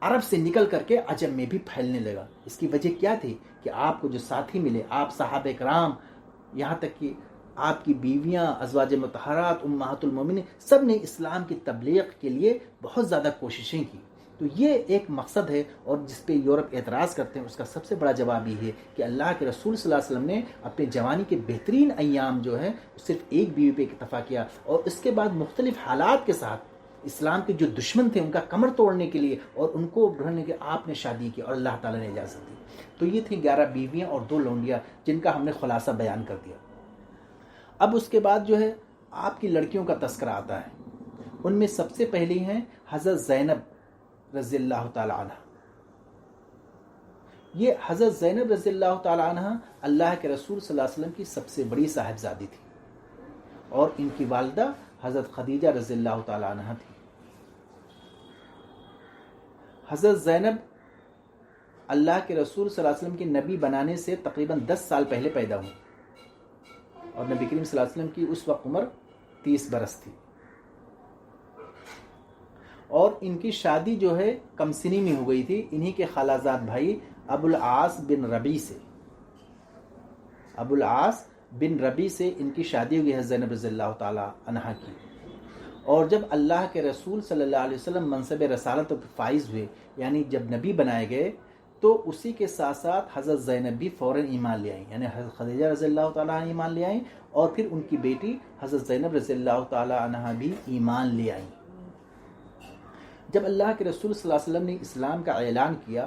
S1: عرب سے نکل کر کے عجم میں بھی پھیلنے لگا۔ اس کی وجہ کیا تھی؟ کہ آپ کو جو ساتھی ملے، آپ صحابہ کرام، یہاں تک کہ آپ کی بیویاں، ازواج مطہرات، امہات المومنین، سب نے اسلام کی تبلیغ کے لیے بہت زیادہ کوششیں کی۔ تو یہ ایک مقصد ہے، اور جس پہ یورپ اعتراض کرتے ہیں اس کا سب سے بڑا جواب یہ ہے کہ اللہ کے رسول صلی اللہ علیہ وسلم نے اپنے جوانی کے بہترین ایام جو ہے صرف ایک بیوی پہ اکتفا کیا، اور اس کے بعد مختلف حالات کے ساتھ اسلام کے جو دشمن تھے ان کا کمر توڑنے کے لیے اور ان کو بڑھنے کے آپ نے شادی کی اور اللہ تعالیٰ نے اجازت دی۔ تو یہ تھی 11 بیویاں اور 2 لونڈیاں، جن کا ہم نے خلاصہ بیان کر دیا۔ اب اس کے بعد جو ہے آپ کی لڑکیوں کا تذکرہ آتا ہے۔ ان میں سب سے پہلی ہیں حضرت زینب رضی اللہ تعالی عنہ۔ یہ حضرت زینب رضی اللہ تعالی عنہ اللہ کے رسول صلی اللہ علیہ وسلم کی سب سے بڑی صاحبزادی تھی، اور ان کی والدہ حضرت خدیجہ رضی اللہ تعالی عنہ تھی۔ حضرت زینب اللہ کے رسول صلی اللہ علیہ وسلم کے نبی بنانے سے تقریباً 10 سال پہلے پیدا ہوئی، اور نبی کریم صلی اللہ علیہ وسلم کی اس وقت عمر 30 برس تھی، اور ان کی شادی جو ہے کم سنی میں ہو گئی تھی انہی کے خالہ زاد بھائی ابو العاص بن ربیع سے ان کی شادی ہوئی ہے زینب رضی اللہ تعالی عنہا کی۔ اور جب اللہ کے رسول صلی اللہ علیہ وسلم منصب رسالت پر فائز ہوئے، یعنی جب نبی بنائے گئے، تو اسی کے ساتھ ساتھ حضرت زینب بھی فوراً ایمان لے آئیں، یعنی حضرت خدیجہ رضی اللہ تعالیٰ عنہ ایمان لے آئیں، اور پھر ان کی بیٹی حضرت زینب رضی اللہ تعالیٰ عنہ بھی ایمان لے آئیں۔ جب اللہ کے رسول صلی اللہ علیہ وسلم نے اسلام کا اعلان کیا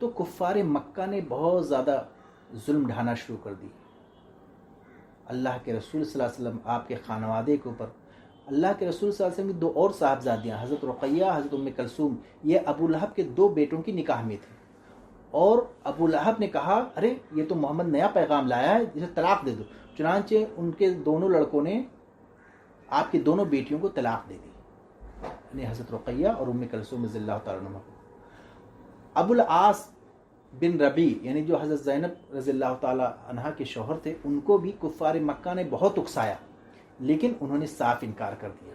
S1: تو کفار مکہ نے بہت زیادہ ظلم ڈھانا شروع کر دی۔ اللہ کے رسول صلی اللہ علیہ وسلم، آپ کے خانوادے کے اوپر، اللہ کے رسول صلی اللہ علیہ وسلم کی 2 اور صاحبزادیاں حضرت رقیہ، حضرت ام کلثوم، یہ ابو لہب کے 2 بیٹوں کی نکاح میں تھی، اور ابو لہب نے کہا ارے یہ تو محمد نیا پیغام لایا ہے، اسے طلاق دے دو۔ چنانچہ ان کے دونوں لڑکوں نے آپ کی 2 بیٹیوں کو طلاق دے دی، یعنی حضرت رقیہ اور ام کلثوم رضی اللہ تعالیٰ عنہ۔ ابو العاص بن ربی یعنی جو حضرت زینب رضی اللہ تعالی عنہا کے شوہر تھے، ان کو بھی کفار مکہ نے بہت اکسایا، لیکن انہوں نے صاف انکار کر دیا۔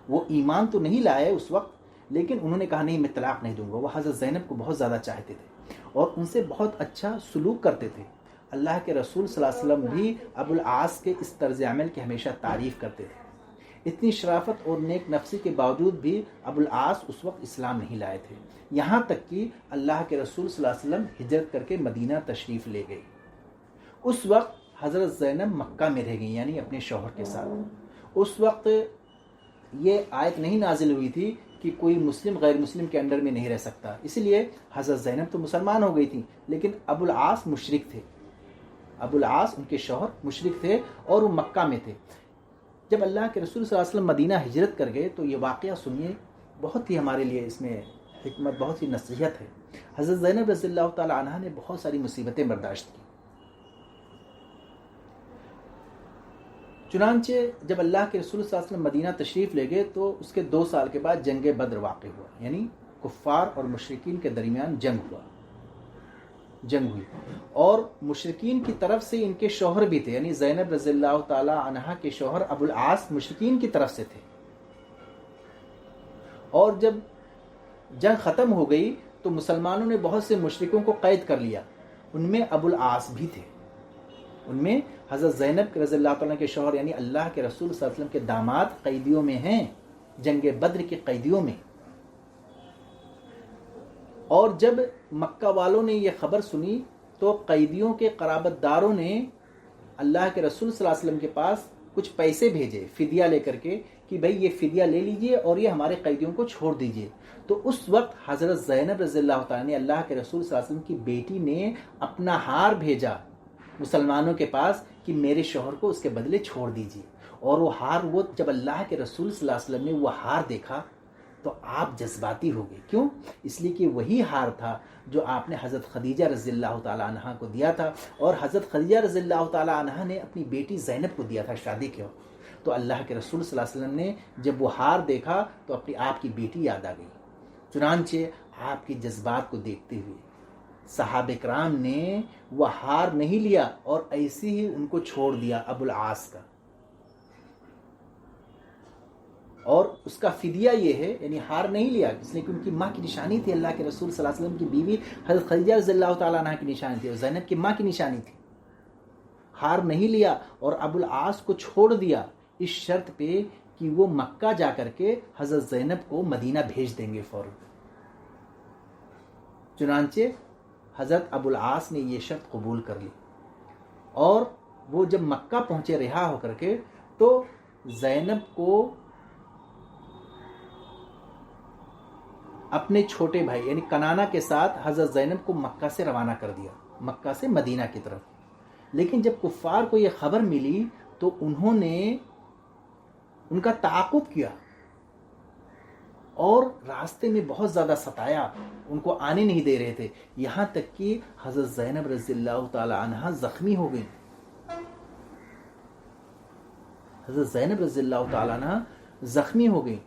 S1: وہ ایمان تو نہیں لائے اس وقت، لیکن انہوں نے کہا نہیں میں طلاق نہیں دوں گا۔ وہ حضرت زینب کو بہت زیادہ چاہتے تھے اور ان سے بہت اچھا سلوک کرتے تھے۔ اللہ کے رسول صلی اللہ علیہ وسلم بھی ابو العاص کے اس طرز عمل کی ہمیشہ تعریف کرتے تھے۔ اتنی شرافت اور نیک نفسی کے باوجود بھی ابو العاص اس وقت اسلام نہیں لائے تھے، یہاں تک کہ اللہ کے رسول صلی اللہ علیہ وسلم ہجرت کر کے مدینہ تشریف لے گئے۔ اس وقت حضرت زینب مکہ میں رہ گئی، یعنی اپنے شوہر کے ساتھ۔ اس وقت یہ آیت نہیں نازل ہوئی تھی کہ کوئی مسلم غیر مسلم کے انڈر میں نہیں رہ سکتا، اسی لیے حضرت زینب تو مسلمان ہو گئی تھی، لیکن ابو العاص مشرک تھے۔ ابو العاص ان کے شوہر مشرک تھے اور وہ مکہ میں تھے۔ جب اللہ کے رسول صلی اللہ علیہ وسلم مدینہ ہجرت کر گئے تو یہ واقعہ سنیے، بہت ہی ہمارے لیے اس میں حکمت، بہت ہی نصیحت ہے۔ حضرت زینب رضی اللہ تعالی عنہا نے بہت ساری مصیبتیں برداشت کی۔ چنانچہ جب اللہ کے رسول صلی اللہ علیہ وسلم مدینہ تشریف لے گئے تو اس کے 2 سال کے بعد جنگ بدر واقع ہوا، یعنی کفار اور مشرکین کے درمیان جنگ ہوئی، اور مشرکین کی طرف سے ان کے شوہر بھی تھے، یعنی زینب رضی اللہ تعالی عنہا کے شوہر ابو العاص مشرکین کی طرف سے تھے۔ اور جب جنگ ختم ہو گئی تو مسلمانوں نے بہت سے مشرکوں کو قید کر لیا، ان میں ابو العاص بھی تھے، ان میں حضرت زینب رضی اللہ تعالیٰ کے شوہر یعنی اللہ کے رسول صلی اللہ علیہ وسلم کے داماد قیدیوں میں ہیں، جنگ بدر کے قیدیوں میں۔ اور جب مکہ والوں نے یہ خبر سنی تو قیدیوں کے قرابت داروں نے اللہ کے رسول صلی اللہ علیہ وسلم کے پاس کچھ پیسے بھیجے فدیہ لے کر کے کہ بھئی یہ فدیہ لے لیجئے اور یہ ہمارے قیدیوں کو چھوڑ دیجئے۔ تو اس وقت حضرت زینب رضی اللہ تعالیٰ نے اللہ کے رسول صلی اللہ علیہ وسلم کی بیٹی نے اپنا ہار بھیجا مسلمانوں کے پاس کہ میرے شوہر کو اس کے بدلے چھوڑ دیجئے۔ اور وہ ہار، وہ جب اللہ کے رسول صلی اللہ علیہ وسلم نے وہ ہار دیکھا تو آپ جذباتی ہو گئے۔ کیوں؟ اس لیے کہ وہی ہار تھا جو آپ نے حضرت خدیجہ رضی اللہ تعالی عنہا کو دیا تھا، اور حضرت خدیجہ رضی اللہ تعالی عنہا نے اپنی بیٹی زینب کو دیا تھا شادی کے وقت۔ تو اللہ کے رسول صلی اللہ علیہ وسلم نے جب وہ ہار دیکھا تو اپنی آپ کی بیٹی یاد آ گئی۔ چنانچہ آپ کے جذبات کو دیکھتے ہوئے صحابہ کرام نے وہ ہار نہیں لیا اور ایسے ہی ان کو چھوڑ دیا ابو العاص کا، اور اس کا فدیہ یہ ہے، یعنی ہار نہیں لیا اس لیے کہ ان کی ماں کی نشانی تھی، اللہ کے رسول صلی اللہ علیہ وسلم کی بیوی حضرت خدیجہ رضی اللہ تعالیٰ عنہ کی نشانی تھی اور زینب کی ماں کی نشانی تھی۔ ہار نہیں لیا اور ابو العاص کو چھوڑ دیا اس شرط پہ کہ وہ مکہ جا کر کے حضرت زینب کو مدینہ بھیج دیں گے فوراً۔ چنانچہ حضرت ابو العاص نے یہ شرط قبول کر لی، اور وہ جب مکہ پہنچے رہا ہو کر کے تو زینب کو اپنے چھوٹے بھائی یعنی کنانا کے ساتھ حضرت زینب کو مکہ سے روانہ کر دیا، مکہ سے مدینہ کی طرف۔ لیکن جب کفار کو یہ خبر ملی تو انہوں نے ان کا تعاقب کیا اور راستے میں بہت زیادہ ستایا، ان کو آنے نہیں دے رہے تھے، یہاں تک کہ حضرت زینب رضی اللہ تعالی عنہا زخمی ہو گئی۔ حضرت زینب رضی اللہ تعالی عنہا زخمی ہو گئی۔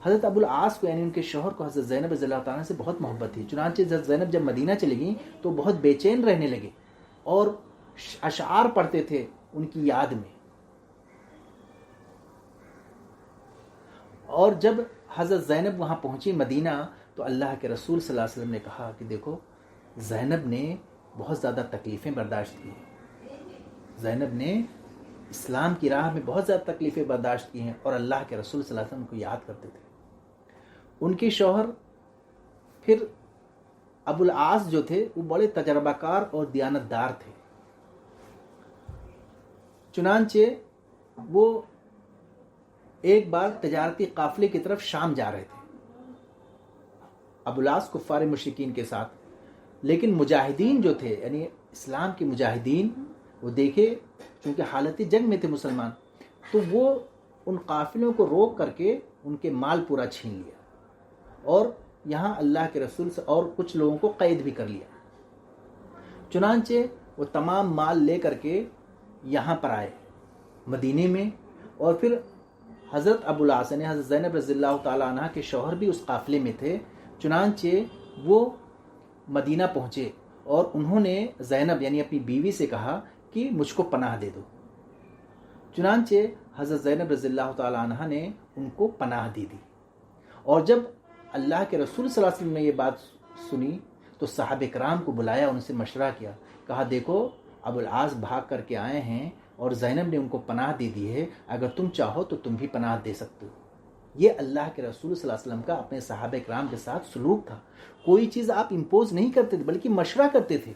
S1: حضرت ابو العاص کو یعنی ان کے شوہر کو حضرت زینب رضی اللہ تعالیٰ سے بہت محبت تھی، چنانچہ حضرت زینب جب مدینہ چلی گئیں تو بہت بے چین رہنے لگے اور اشعار پڑھتے تھے ان کی یاد میں۔ اور جب حضرت زینب وہاں پہنچی مدینہ تو اللہ کے رسول صلی اللہ علیہ وسلم نے کہا کہ دیکھو زینب نے بہت زیادہ تکلیفیں برداشت کی ہیں، زینب نے اسلام کی راہ میں بہت زیادہ تکلیفیں برداشت کی ہیں، اور اللہ کے رسول صلی اللہ علیہ وسلم کو یاد کرتے تھے۔ ان کے شوہر پھر ابو العاص جو تھے وہ بڑے تجربہ کار اور دیانت دار تھے، چنانچہ وہ ایک بار تجارتی قافلے کی طرف شام جا رہے تھے ابو العاص کفار مشرکین کے ساتھ، لیکن مجاہدین جو تھے یعنی اسلام کے مجاہدین وہ دیکھے چونکہ حالت جنگ میں تھے مسلمان، تو وہ ان قافلوں کو روک کر کے ان کے مال پورا چھین لیا اور یہاں اللہ کے رسول سے اور کچھ لوگوں کو قید بھی کر لیا۔ چنانچہ وہ تمام مال لے کر کے یہاں پر آئے مدینے میں، اور پھر حضرت ابو العاص نے حضرت زینب رضی اللہ تعالی عنہ کے شوہر بھی اس قافلے میں تھے، چنانچہ وہ مدینہ پہنچے اور انہوں نے زینب یعنی اپنی بیوی سے کہا کہ مجھ کو پناہ دے دو. چنانچہ حضرت زینب رضی اللہ تعالی عنہ نے ان کو پناہ دے دی. اور جب اللہ کے رسول صلی اللہ علیہ وسلم نے یہ بات سنی تو صحابہ کرام کو بلایا، ان سے مشورہ کیا، کہا دیکھو ابو العاص بھاگ کر کے آئے ہیں اور زینب نے ان کو پناہ دے دی ہے، اگر تم چاہو تو تم بھی پناہ دے سکتے ہو. یہ اللہ کے رسول صلی اللہ علیہ وسلم کا اپنے صحابہ کرام کے ساتھ سلوک تھا. کوئی چیز آپ امپوز نہیں کرتے تھے بلکہ مشورہ کرتے تھے.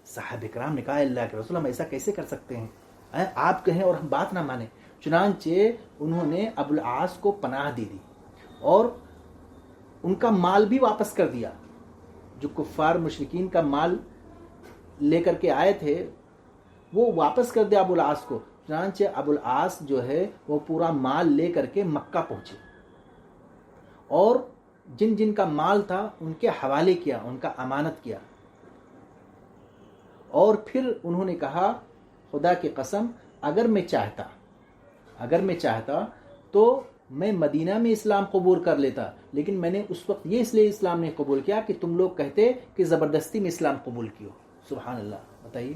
S1: صحابہ کرام نے کہا اللہ کے رسول ہم ایسا کیسے کر سکتے ہیں، آپ کہیں اور ہم بات نہ مانیں. چنانچہ انہوں نے ابو العاص کو پناہ دے دی اور ان کا مال بھی واپس کر دیا. جو کفار مشرکین کا مال لے کر کے آئے تھے وہ واپس کر دیا ابو العاص کو. چنانچہ ابو العاص جو ہے وہ پورا مال لے کر کے مکہ پہنچے اور جن جن کا مال تھا ان کے حوالے کیا، ان کا امانت کیا. اور پھر انہوں نے کہا خدا کی قسم اگر میں چاہتا تو میں مدینہ میں اسلام قبول کر لیتا، لیکن میں نے اس وقت یہ اس لیے اسلام نہیں قبول کیا کہ تم لوگ کہتے کہ زبردستی میں اسلام قبول کیو. سبحان اللہ. بتائیے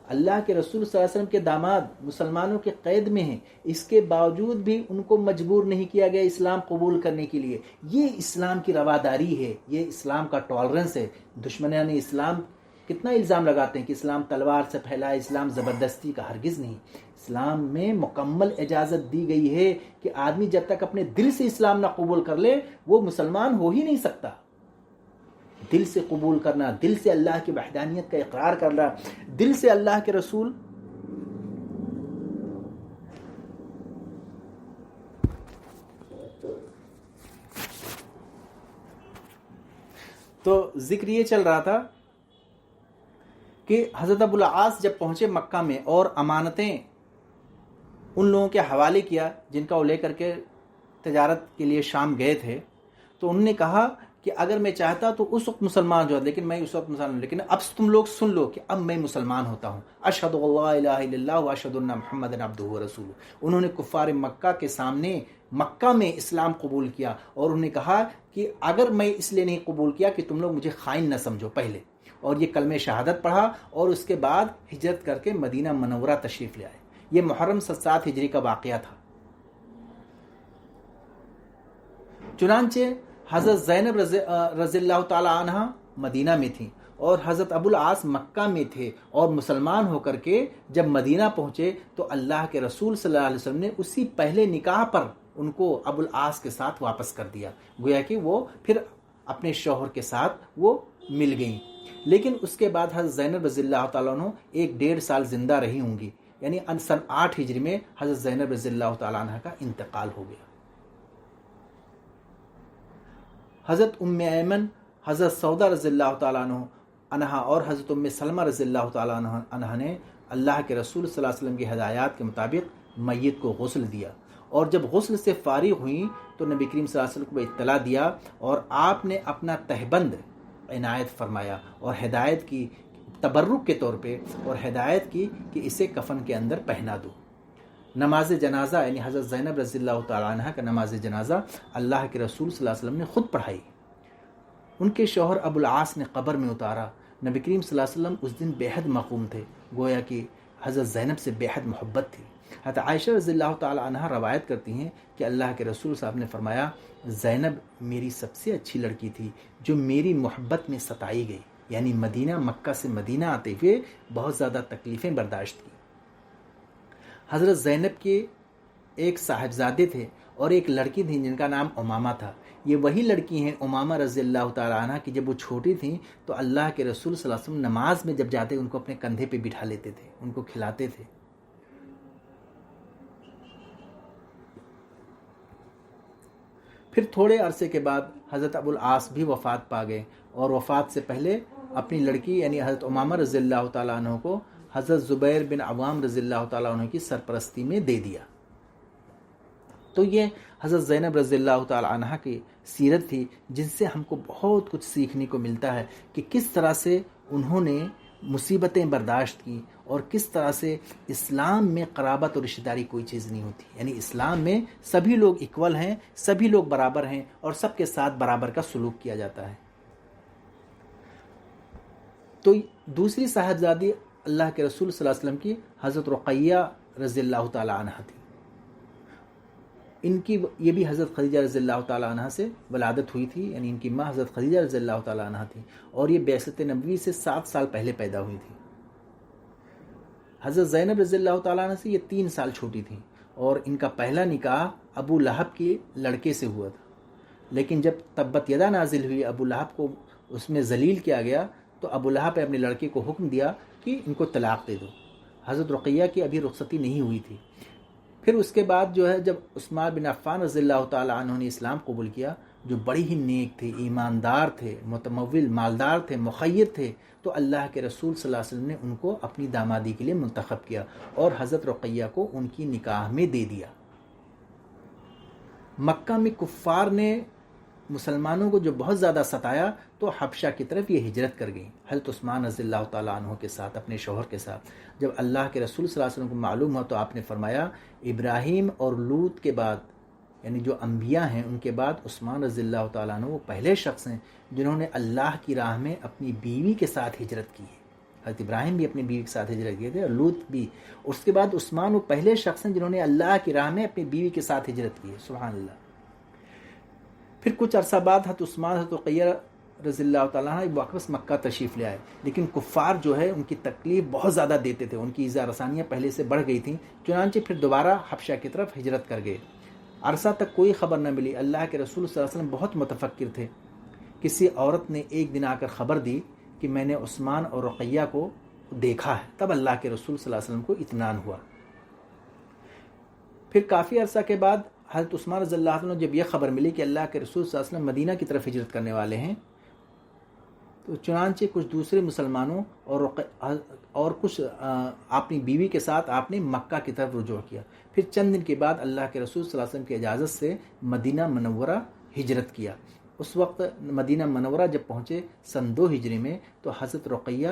S1: اللہ کے رسول صلی اللہ علیہ وسلم کے داماد مسلمانوں کے قید میں ہیں، اس کے باوجود بھی ان کو مجبور نہیں کیا گیا اسلام قبول کرنے کے لیے. یہ اسلام کی رواداری ہے، یہ اسلام کا ٹالرنس ہے. دشمنان اسلام کتنا الزام لگاتے ہیں کہ اسلام تلوار سے پھیلا ہے، اسلام زبردستی کا. ہرگز نہیں. اسلام میں مکمل اجازت دی گئی ہے کہ آدمی جب تک اپنے دل سے اسلام نہ قبول کر لے وہ مسلمان ہو ہی نہیں سکتا. دل سے قبول کرنا، دل سے اللہ کی وحدانیت کا اقرار کرنا، دل سے اللہ کے رسول تو ذکر یہ چل رہا تھا کہ حضرت ابو العاص جب پہنچے مکہ میں اور امانتیں ان لوگوں کے حوالے کیا جن کا وہ لے کر کے تجارت کے لیے شام گئے تھے، تو انہوں نے کہا کہ اگر میں چاہتا تو اس وقت مسلمان جو ہے، لیکن میں اس وقت مسلمان، لیکن اب تم لوگ سن لو کہ اب میں مسلمان ہوتا ہوں. اشہد اللہ الہ الا اللہ و اشہد ان محمد عبدہ و رسولہ. انہوں نے کفار مکہ کے سامنے مکہ میں اسلام قبول کیا اور انہوں نے کہا کہ اگر میں اس لیے نہیں قبول کیا کہ تم لوگ مجھے خائن نہ سمجھو پہلے، اور یہ کلمہ شہادت پڑھا اور اس کے بعد ہجرت کر کے مدینہ منورہ تشریف لے آئے. یہ محرم 7 ہجری کا واقعہ تھا. چنانچہ حضرت زینب رضی اللہ تعالی عنہ مدینہ میں تھیں اور حضرت ابو العاص مکہ میں تھے، اور مسلمان ہو کر کے جب مدینہ پہنچے تو اللہ کے رسول صلی اللہ علیہ وسلم نے اسی پہلے نکاح پر ان کو ابو العاص کے ساتھ واپس کر دیا، گویا کہ وہ پھر اپنے شوہر کے ساتھ وہ مل گئیں. لیکن اس کے بعد حضرت زینب رضی اللہ تعالیٰ عنہ 1.5 سال زندہ رہی ہوں گی، یعنی سن 8 ہجری میں حضرت زینب رضی اللہ تعالیٰ عنہ کا انتقال ہو گیا. حضرت ام ایمن، حضرت سودا رضی اللہ تعالیٰ عنہ اور حضرت ام سلمہ رضی اللہ تعالیٰ عنہ نے اللہ کے رسول صلی اللہ علیہ وسلم کی ہدایات کے مطابق میت کو غسل دیا، اور جب غسل سے فارغ ہوئیں تو نبی کریم صلی اللہ علیہ وسلم کو اطلاع دیا اور آپ نے اپنا تہبند عنایت فرمایا اور ہدایت کی تبرک کے طور پہ، اور ہدایت کی کہ اسے کفن کے اندر پہنا دو. نماز جنازہ یعنی حضرت زینب رضی اللہ تعالیٰ عنہ کا نماز جنازہ اللہ کے رسول صلی اللہ علیہ وسلم نے خود پڑھائی. ان کے شوہر ابو العاص نے قبر میں اتارا. نبی کریم صلی اللہ علیہ وسلم اس دن بے حد مغموم تھے، گویا کہ حضرت زینب سے بے حد محبت تھی. حضرت عائشہ رضی اللہ تعالیٰ عنہ روایت کرتی ہیں کہ اللہ کے رسول صاحب نے فرمایا زینب میری سب سے اچھی لڑکی تھی جو میری محبت میں ستائی گئی، یعنی مکہ سے مدینہ آتے ہوئے بہت زیادہ تکلیفیں برداشت کی. حضرت زینب کے ایک صاحبزادے تھے اور ایک لڑکی تھی جن کا نام امامہ تھا. یہ وہی لڑکی ہیں امامہ رضی اللہ تعالیٰ عنہ کی جب وہ چھوٹی تھیں تو اللہ کے رسول صلی اللہ علیہ وسلم نماز میں جب جاتے ان کو اپنے کندھے پہ بٹھا لیتے تھے، ان کو کھلاتے تھے. پھر تھوڑے عرصے کے بعد حضرت ابو العاص بھی وفات پا گئے، اور وفات سے پہلے اپنی لڑکی یعنی حضرت امامہ رضی اللہ تعالیٰ عنہ کو حضرت زبیر بن عوام رضی اللہ تعالیٰ عنہ کی سرپرستی میں دے دیا. تو یہ حضرت زینب رضی اللہ تعالیٰ عنہ کی سیرت تھی جن سے ہم کو بہت کچھ سیکھنے کو ملتا ہے کہ کس طرح سے انہوں نے مصیبتیں برداشت کی اور کس طرح سے اسلام میں قرابت اور رشتہ داری کوئی چیز نہیں ہوتی. یعنی اسلام میں سبھی لوگ ایکول ہیں، سبھی لوگ برابر ہیں اور سب کے ساتھ برابر کا سلوک کیا جاتا ہے. تو دوسری صاحبزادی اللہ کے رسول صلی اللہ علیہ وسلم کی حضرت رقیہ رضی اللہ تعالی عنہ تھی. ان کی یہ بھی حضرت خدیجہ رضی اللہ تعالی عنہ سے ولادت ہوئی تھی، یعنی ان کی ماں حضرت خدیجہ رضی اللہ تعالی عنہ تھی، اور یہ بعثت نبوی سے 7 سال پہلے پیدا ہوئی تھی. حضرت زینب رضی اللہ تعالیٰ عنہ سے یہ 3 سال چھوٹی تھی، اور ان کا پہلا نکاح ابو لہب کے لڑکے سے ہوا تھا. لیکن جب تبت یدا نازل ہوئی، ابو لہب کو اس میں ذلیل کیا گیا، تو ابو لہب نے اپنے لڑکے کو حکم دیا کہ ان کو طلاق دے دو. حضرت رقیہ کی ابھی رخصتی نہیں ہوئی تھی. پھر اس کے بعد جو ہے جب عثمان بن عفان رضی اللہ تعالیٰ عنہ نے اسلام قبول کیا، جو بڑی ہی نیک تھے، ایماندار تھے، متمول مالدار تھے، مخیر تھے، تو اللہ کے رسول صلی اللہ علیہ وسلم نے ان کو اپنی دامادی کے لیے منتخب کیا اور حضرت رقیہ کو ان کی نکاح میں دے دیا. مکہ میں کفار نے مسلمانوں کو جو بہت زیادہ ستایا، تو حبشہ کی طرف یہ ہجرت کر گئیں حضرت عثمان رضی اللہ تعالیٰ عنہ کے ساتھ، اپنے شوہر کے ساتھ. جب اللہ کے رسول صلی اللہ علیہ وسلم کو معلوم ہوا، تو آپ نے فرمایا ابراہیم اور لوط کے بعد، یعنی جو انبیاء ہیں ان کے بعد عثمان رضی اللہ تعالیٰ عنہ وہ پہلے شخص ہیں جنہوں نے اللہ کی راہ میں اپنی بیوی کے ساتھ ہجرت کی ہے. حضرت ابراہیم بھی اپنی بیوی کے ساتھ ہجرت کیے تھے، اور لوط بھی. اس کے بعد عثمان وہ پہلے شخص ہیں جنہوں نے اللہ کی راہ میں اپنی بیوی کے ساتھ ہجرت کی ہے. سبحان اللہ. پھر کچھ عرصہ بعد حضرت عثمان حضرت رقیہ رضی اللہ تعالیٰ عنہ واپس مکہ تشریف لے آئے، لیکن کفار جو ہے ان کی تکلیف بہت زیادہ دیتے تھے، ان کی ایذا رسانیاں پہلے سے بڑھ گئی تھیں. چنانچہ پھر دوبارہ حبشہ کی طرف ہجرت کر گئے. عرصہ تک کوئی خبر نہ ملی. اللہ کے رسول صلی اللہ علیہ وسلم بہت متفکر تھے. کسی عورت نے ایک دن آ کر خبر دی کہ میں نے عثمان اور رقیہ کو دیکھا ہے. تب اللہ کے رسول صلی اللہ علیہ وسلم کو اطمینان ہوا. پھر کافی عرصہ کے بعد حضرت عثمان رضی اللہ عنہ جب یہ خبر ملی کہ اللہ کے رسول صلی اللہ علیہ وسلم مدینہ کی طرف ہجرت کرنے والے ہیں، تو چنانچہ کچھ دوسرے مسلمانوں اور کچھ اپنی بیوی کے ساتھ آپ نے مکہ کی طرف رجوع کیا. پھر چند دن کے بعد اللہ کے رسول صلی اللہ علیہ وسلم کی اجازت سے مدینہ منورہ ہجرت کیا. اس وقت مدینہ منورہ جب پہنچے سن 2 ہجری میں، تو حضرت رقیہ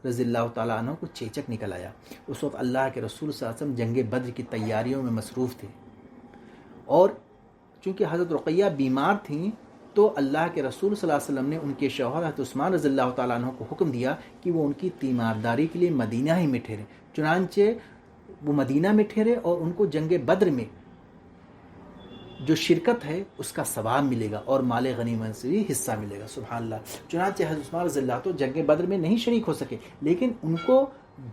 S1: رضی اللہ تعالیٰ عنہ کو چیچک نکل آیا. اس وقت اللہ کے رسول صلی اللہ علیہ وسلم جنگ بدر کی تیاریوں میں مصروف تھے، اور چونکہ حضرت رقیہ بیمار تھیں، تو اللہ کے رسول صلی اللہ علیہ وسلم نے ان کے شوہر حضرت عثمان رضی اللہ تعالیٰ عنہ کو حکم دیا کہ وہ ان کی تیمارداری کے لیے مدینہ ہی میں ٹھہرے. چنانچہ وہ مدینہ میں ٹھہرے، اور ان کو جنگ بدر میں جو شرکت ہے اس کا ثواب ملے گا، اور مال غنیمت سے بھی حصہ ملے گا. سبحان اللہ. چنانچہ حضرت عثمان رضی اللہ تو جنگ بدر میں نہیں شریک ہو سکے، لیکن ان کو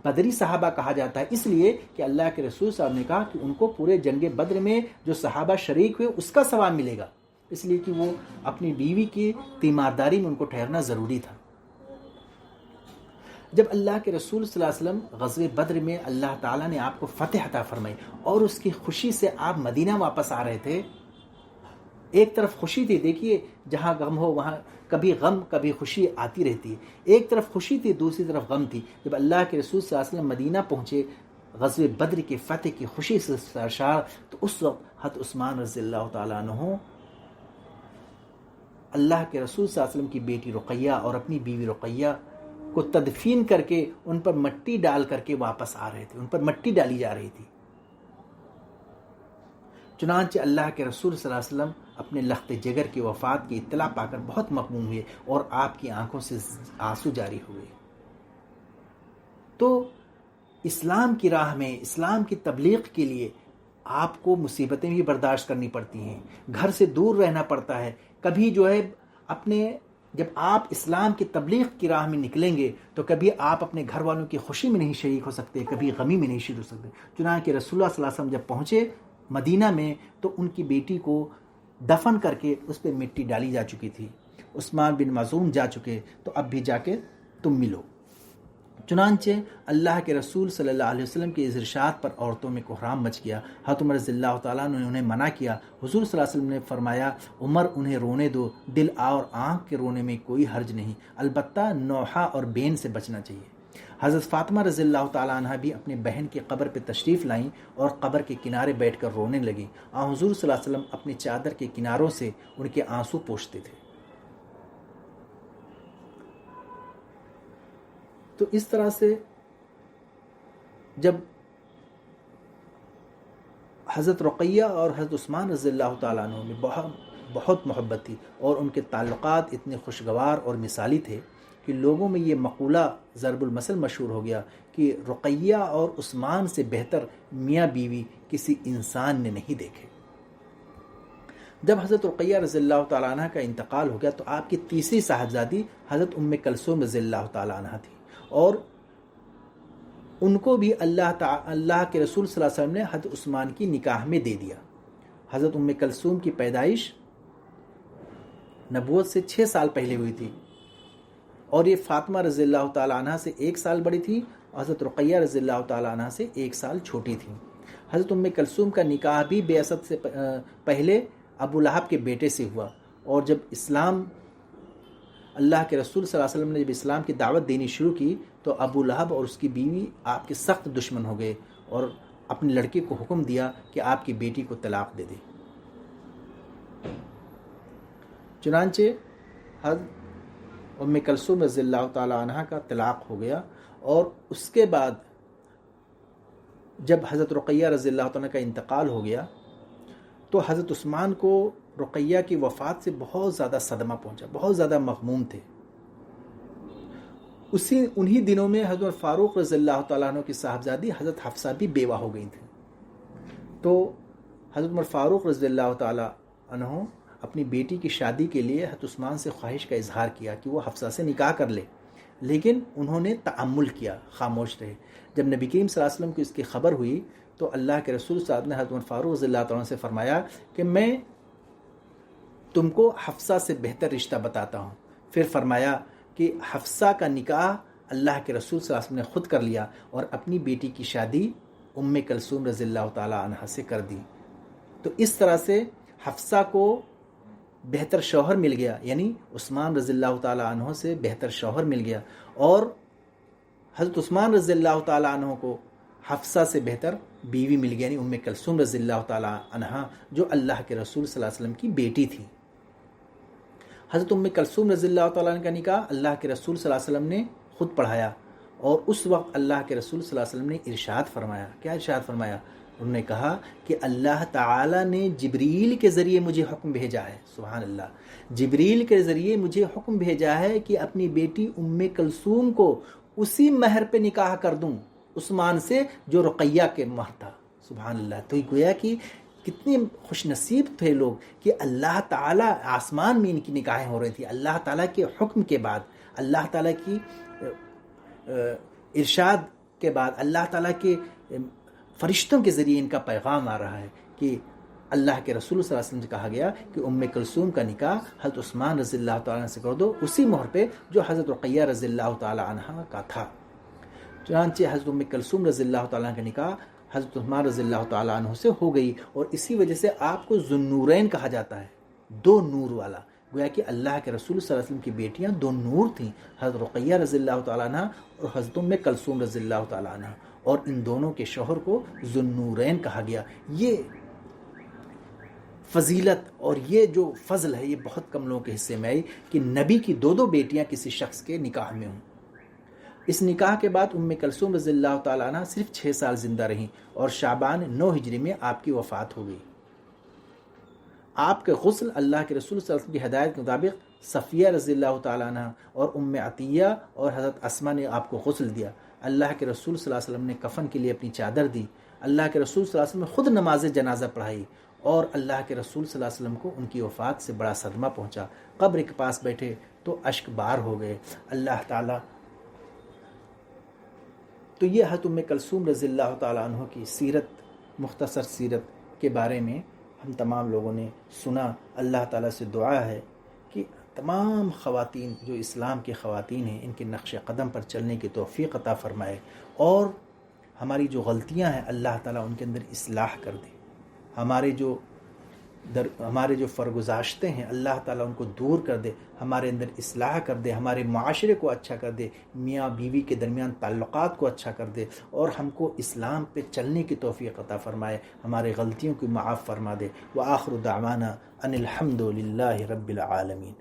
S1: بدری صحابہ کہا جاتا ہے، اس لیے کہ اللہ کے رسول صاحب نے کہا کہ ان کو پورے جنگ بدر میں جو صحابہ شریک ہوئے اس کا ثواب ملے گا، اس لیے کہ وہ اپنی بیوی کی تیمارداری میں ان کو ٹھہرنا ضروری تھا. جب اللہ کے رسول صلی اللہ علیہ وسلم غزوہ بدر میں اللہ تعالیٰ نے آپ کو فتح عطا فرمائی، اور اس کی خوشی سے آپ مدینہ واپس آ رہے تھے. ایک طرف خوشی تھی، دیکھیے جہاں غم ہو وہاں کبھی غم کبھی خوشی آتی رہتی ہے. ایک طرف خوشی تھی، دوسری طرف غم تھی. جب اللہ کے رسول صلی اللہ علیہ وسلم مدینہ پہنچے غزوہ بدر کی فتح کی خوشی سے سرشار، تو اس وقت حضرت عثمان رضی اللہ تعالیٰ عنہ اللہ کے رسول صلی اللہ علیہ وسلم کی بیٹی رقیہ اور اپنی بیوی رقیہ کو تدفین کر کے ان پر مٹی ڈال کر کے واپس آ رہے تھے، ان پر مٹی ڈالی جا رہی تھی. چنانچہ اللہ کے رسول صلی اللہ علیہ وسلم اپنے لخت جگر کی وفات کی اطلاع پا کر بہت مغموم ہوئے، اور آپ کی آنکھوں سے آنسو جاری ہوئے. تو اسلام کی راہ میں، اسلام کی تبلیغ کے لیے آپ کو مصیبتیں بھی برداشت کرنی پڑتی ہیں، گھر سے دور رہنا پڑتا ہے. کبھی جو ہے جب آپ اسلام کی تبلیغ کی راہ میں نکلیں گے تو کبھی آپ اپنے گھر والوں کی خوشی میں نہیں شریک ہو سکتے، کبھی غمی میں نہیں شریک ہو سکتے. چنانچہ رسول اللہ صلی اللہ علیہ وسلم جب پہنچے مدینہ میں، تو ان کی بیٹی کو دفن کر کے اس پہ مٹی ڈالی جا چکی تھی. عثمان بن مظعون جا چکے، تو اب بھی جا کے تم ملو. چنانچہ اللہ کے رسول صلی اللہ علیہ وسلم کے اس ارشاد پر عورتوں میں کوہرام مچ گیا. حضرت عمر رضی اللہ تعالیٰ نے انہیں منع کیا. حضور صلی اللہ علیہ وسلم نے فرمایا، عمر انہیں رونے دو، دل اور آنکھ کے رونے میں کوئی حرج نہیں، البتہ نوحہ اور بین سے بچنا چاہیے. حضرت فاطمہ رضی اللہ تعالیٰ عنہ بھی اپنے بہن کی قبر پہ تشریف لائیں اور قبر کے کنارے بیٹھ کر رونے لگیں. حضور صلی اللہ علیہ وسلم اپنی چادر کے کناروں سے ان کے آنسو پوچھتے تھے. تو اس طرح سے جب حضرت رقیہ اور حضرت عثمان رضی اللہ تعالیٰ عنہ میں بہت محبت تھی، اور ان کے تعلقات اتنے خوشگوار اور مثالی تھے کہ لوگوں میں یہ مقولہ ضرب المثل مشہور ہو گیا کہ رقیہ اور عثمان سے بہتر میاں بیوی کسی انسان نے نہیں دیکھے۔ جب حضرت رقیہ رضی اللہ تعالیٰ عنہ کا انتقال ہو گیا تو آپ کی تیسری صاحبزادی حضرت ام کلثوم رضی اللہ تعالیٰ عنہ تھی، اور ان کو بھی اللہ کے رسول صلی اللہ علیہ وسلم نے حضرت عثمان کی نکاح میں دے دیا۔ حضرت ام کلثوم کی پیدائش نبوت سے 6 سال پہلے ہوئی تھی، اور یہ فاطمہ رضی اللہ تعالیٰ عنہ سے 1 سال بڑی تھی، اور حضرت رقیہ رضی اللہ تعالیٰ عنہ سے 1 سال چھوٹی تھی۔ حضرت ام کلثوم کا نکاح بھی بعثت سے پہلے ابو لہب کے بیٹے سے ہوا، اور جب اللہ کے رسول صلی اللہ علیہ وسلم نے جب اسلام کی دعوت دینی شروع کی تو ابو لہب اور اس کی بیوی آپ کے سخت دشمن ہو گئے، اور اپنے لڑکے کو حکم دیا کہ آپ کی بیٹی کو طلاق دے دے۔ چنانچہ حضرت ام کلثوم رضی اللہ تعالی عنہ کا طلاق ہو گیا، اور اس کے بعد جب حضرت رقیہ رضی اللہ تعالیٰ کا انتقال ہو گیا تو حضرت عثمان کو رقیہ کی وفات سے بہت زیادہ صدمہ پہنچا، بہت زیادہ مغموم تھے۔ انہی دنوں میں حضرت فاروق رضی اللہ تعالیٰ عنہ کی صاحبزادی حضرت حفصہ بھی بیوہ ہو گئی تھیں، تو حضرت عمر فاروق رضی اللہ تعالیٰ عنہ اپنی بیٹی کی شادی کے لیے حضرت عثمان سے خواہش کا اظہار کیا کہ وہ حفصہ سے نکاح کر لے، لیکن انہوں نے تأمل کیا، خاموش رہے۔ جب نبی کریم صلی اللہ علیہ وسلم کو اس کی خبر ہوئی تو اللہ کے رسول صلی اللہ علیہ وسلم نے حضرت عمر فاروق رضی اللہ تعالیٰ عنہ سے فرمایا کہ میں تم کو حفصہ سے بہتر رشتہ بتاتا ہوں۔ پھر فرمایا کہ حفصہ کا نکاح اللہ کے رسول صلی اللہ علیہ وسلم نے خود کر لیا، اور اپنی بیٹی کی شادی ام کلثوم رضی اللہ تعالیٰ عنہ سے کر دی۔ تو اس طرح سے حفصہ کو بہتر شوہر مل گیا، یعنی عثمان رضی اللہ تعالیٰ عنہ سے بہتر شوہر مل گیا، اور حضرت عثمان رضی اللہ تعالیٰ عنہ کو حفصہ سے بہتر بیوی مل گئی، یعنی ام کلثوم رضی اللہ تعالیٰ عنہ جو اللہ کے رسول صلی اللہ علیہ وسلم کی بیٹی تھی۔ حضرت ام کلثوم رضی اللہ تعالیٰ عنہ کا نکاح اللہ کے رسول صلی اللہ علیہ وسلم نے خود پڑھایا، اور اس وقت اللہ کے رسول صلی اللہ علیہ وسلم نے ارشاد فرمایا، کیا ارشاد فرمایا؟ انہوں نے کہا کہ اللہ تعالیٰ نے جبریل کے ذریعے مجھے حکم بھیجا ہے، سبحان اللہ، جبریل کے ذریعے مجھے حکم بھیجا ہے کہ اپنی بیٹی ام کلثوم کو اسی مہر پہ نکاح کر دوں عثمان سے جو رقیہ کے مہر تھا، سبحان اللہ۔ تو یہ گویا کہ کتنے خوش نصیب تھے لوگ کہ اللہ تعالیٰ آسمان میں ان کی نکاحیں ہو رہی تھی، اللہ تعالیٰ کے حکم کے بعد، اللہ تعالیٰ کی ارشاد کے بعد، اللہ تعالیٰ کے فرشتوں کے ذریعے ان کا پیغام آ رہا ہے کہ اللہ کے رسول صلی اللہ علیہ وسلم سے کہا گیا کہ ام کلثوم کا نکاح حضرت عثمان رضی اللہ تعالیٰ عنہ سے کر دو، اسی مہر پہ جو حضرت رقیہ رضی اللہ تعالیٰ عنہ کا تھا۔ چنانچہ حضرت ام کلثوم رضی اللہ تعالیٰ عنہ کا نکاح حضرت عثمان رضی اللہ تعالیٰ عنہ سے ہو گئی، اور اسی وجہ سے آپ کو ذو النورین کہا جاتا ہے، 2 نور والا۔ گویا کہ اللہ کے رسول صلی اللہ علیہ وسلم کی بیٹیاں 2 نور تھیں، حضرت رقیہ رضی اللہ تعالیٰ عنہ اور حضرت ام کلثوم رضی اللہ تعالیٰ عنہ، اور ان دونوں کے شوہر کو ذو النورین کہا گیا۔ یہ فضیلت اور یہ جو فضل ہے یہ بہت کم لوگوں کے حصے میں آئی کہ نبی کی 2 بیٹیاں کسی شخص کے نکاح میں ہوں۔ اس نکاح کے بعد ام کلثوم رضی اللہ تعالیٰ عنہ صرف 6 سال زندہ رہیں، اور شعبان 9 ہجری میں آپ کی وفات ہو گئی۔ آپ کے غسل اللہ کے رسول صلی اللہ علیہ وسلم کی ہدایت کے مطابق صفیہ رضی اللہ تعالیٰ عنہ اور ام عطیہ اور حضرت اسماء نے آپ کو غسل دیا۔ اللہ کے رسول صلی اللہ علیہ وسلم نے کفن کے لیے اپنی چادر دی، اللہ کے رسول صلی اللہ علیہ وسلم نے خود نماز جنازہ پڑھائی، اور اللہ کے رسول صلی اللہ علیہ وسلم کو ان کی وفات سے بڑا صدمہ پہنچا، قبر کے پاس بیٹھے تو اشک بار ہو گئے۔ اللہ تعالیٰ تو یہ حضرت ام کلثوم رضی اللہ تعالیٰ عنہ کی سیرت، مختصر سیرت کے بارے میں ہم تمام لوگوں نے سنا۔ اللہ تعالیٰ سے دعا ہے کہ تمام خواتین جو اسلام کی خواتین ہیں ان کے نقش قدم پر چلنے کی توفیق عطا فرمائے، اور ہماری جو غلطیاں ہیں اللہ تعالیٰ ان کے اندر اصلاح کر دے، ہمارے جو فرگزاشتے ہیں اللہ تعالیٰ ان کو دور کر دے، ہمارے اندر اصلاح کر دے، ہمارے معاشرے کو اچھا کر دے، میاں بیوی کے درمیان تعلقات کو اچھا کر دے، اور ہم کو اسلام پہ چلنے کی توفیق عطا فرمائے، ہمارے غلطیوں کو معاف فرما دے۔ وآخر دعوانا ان الحمد للہ رب العالمین۔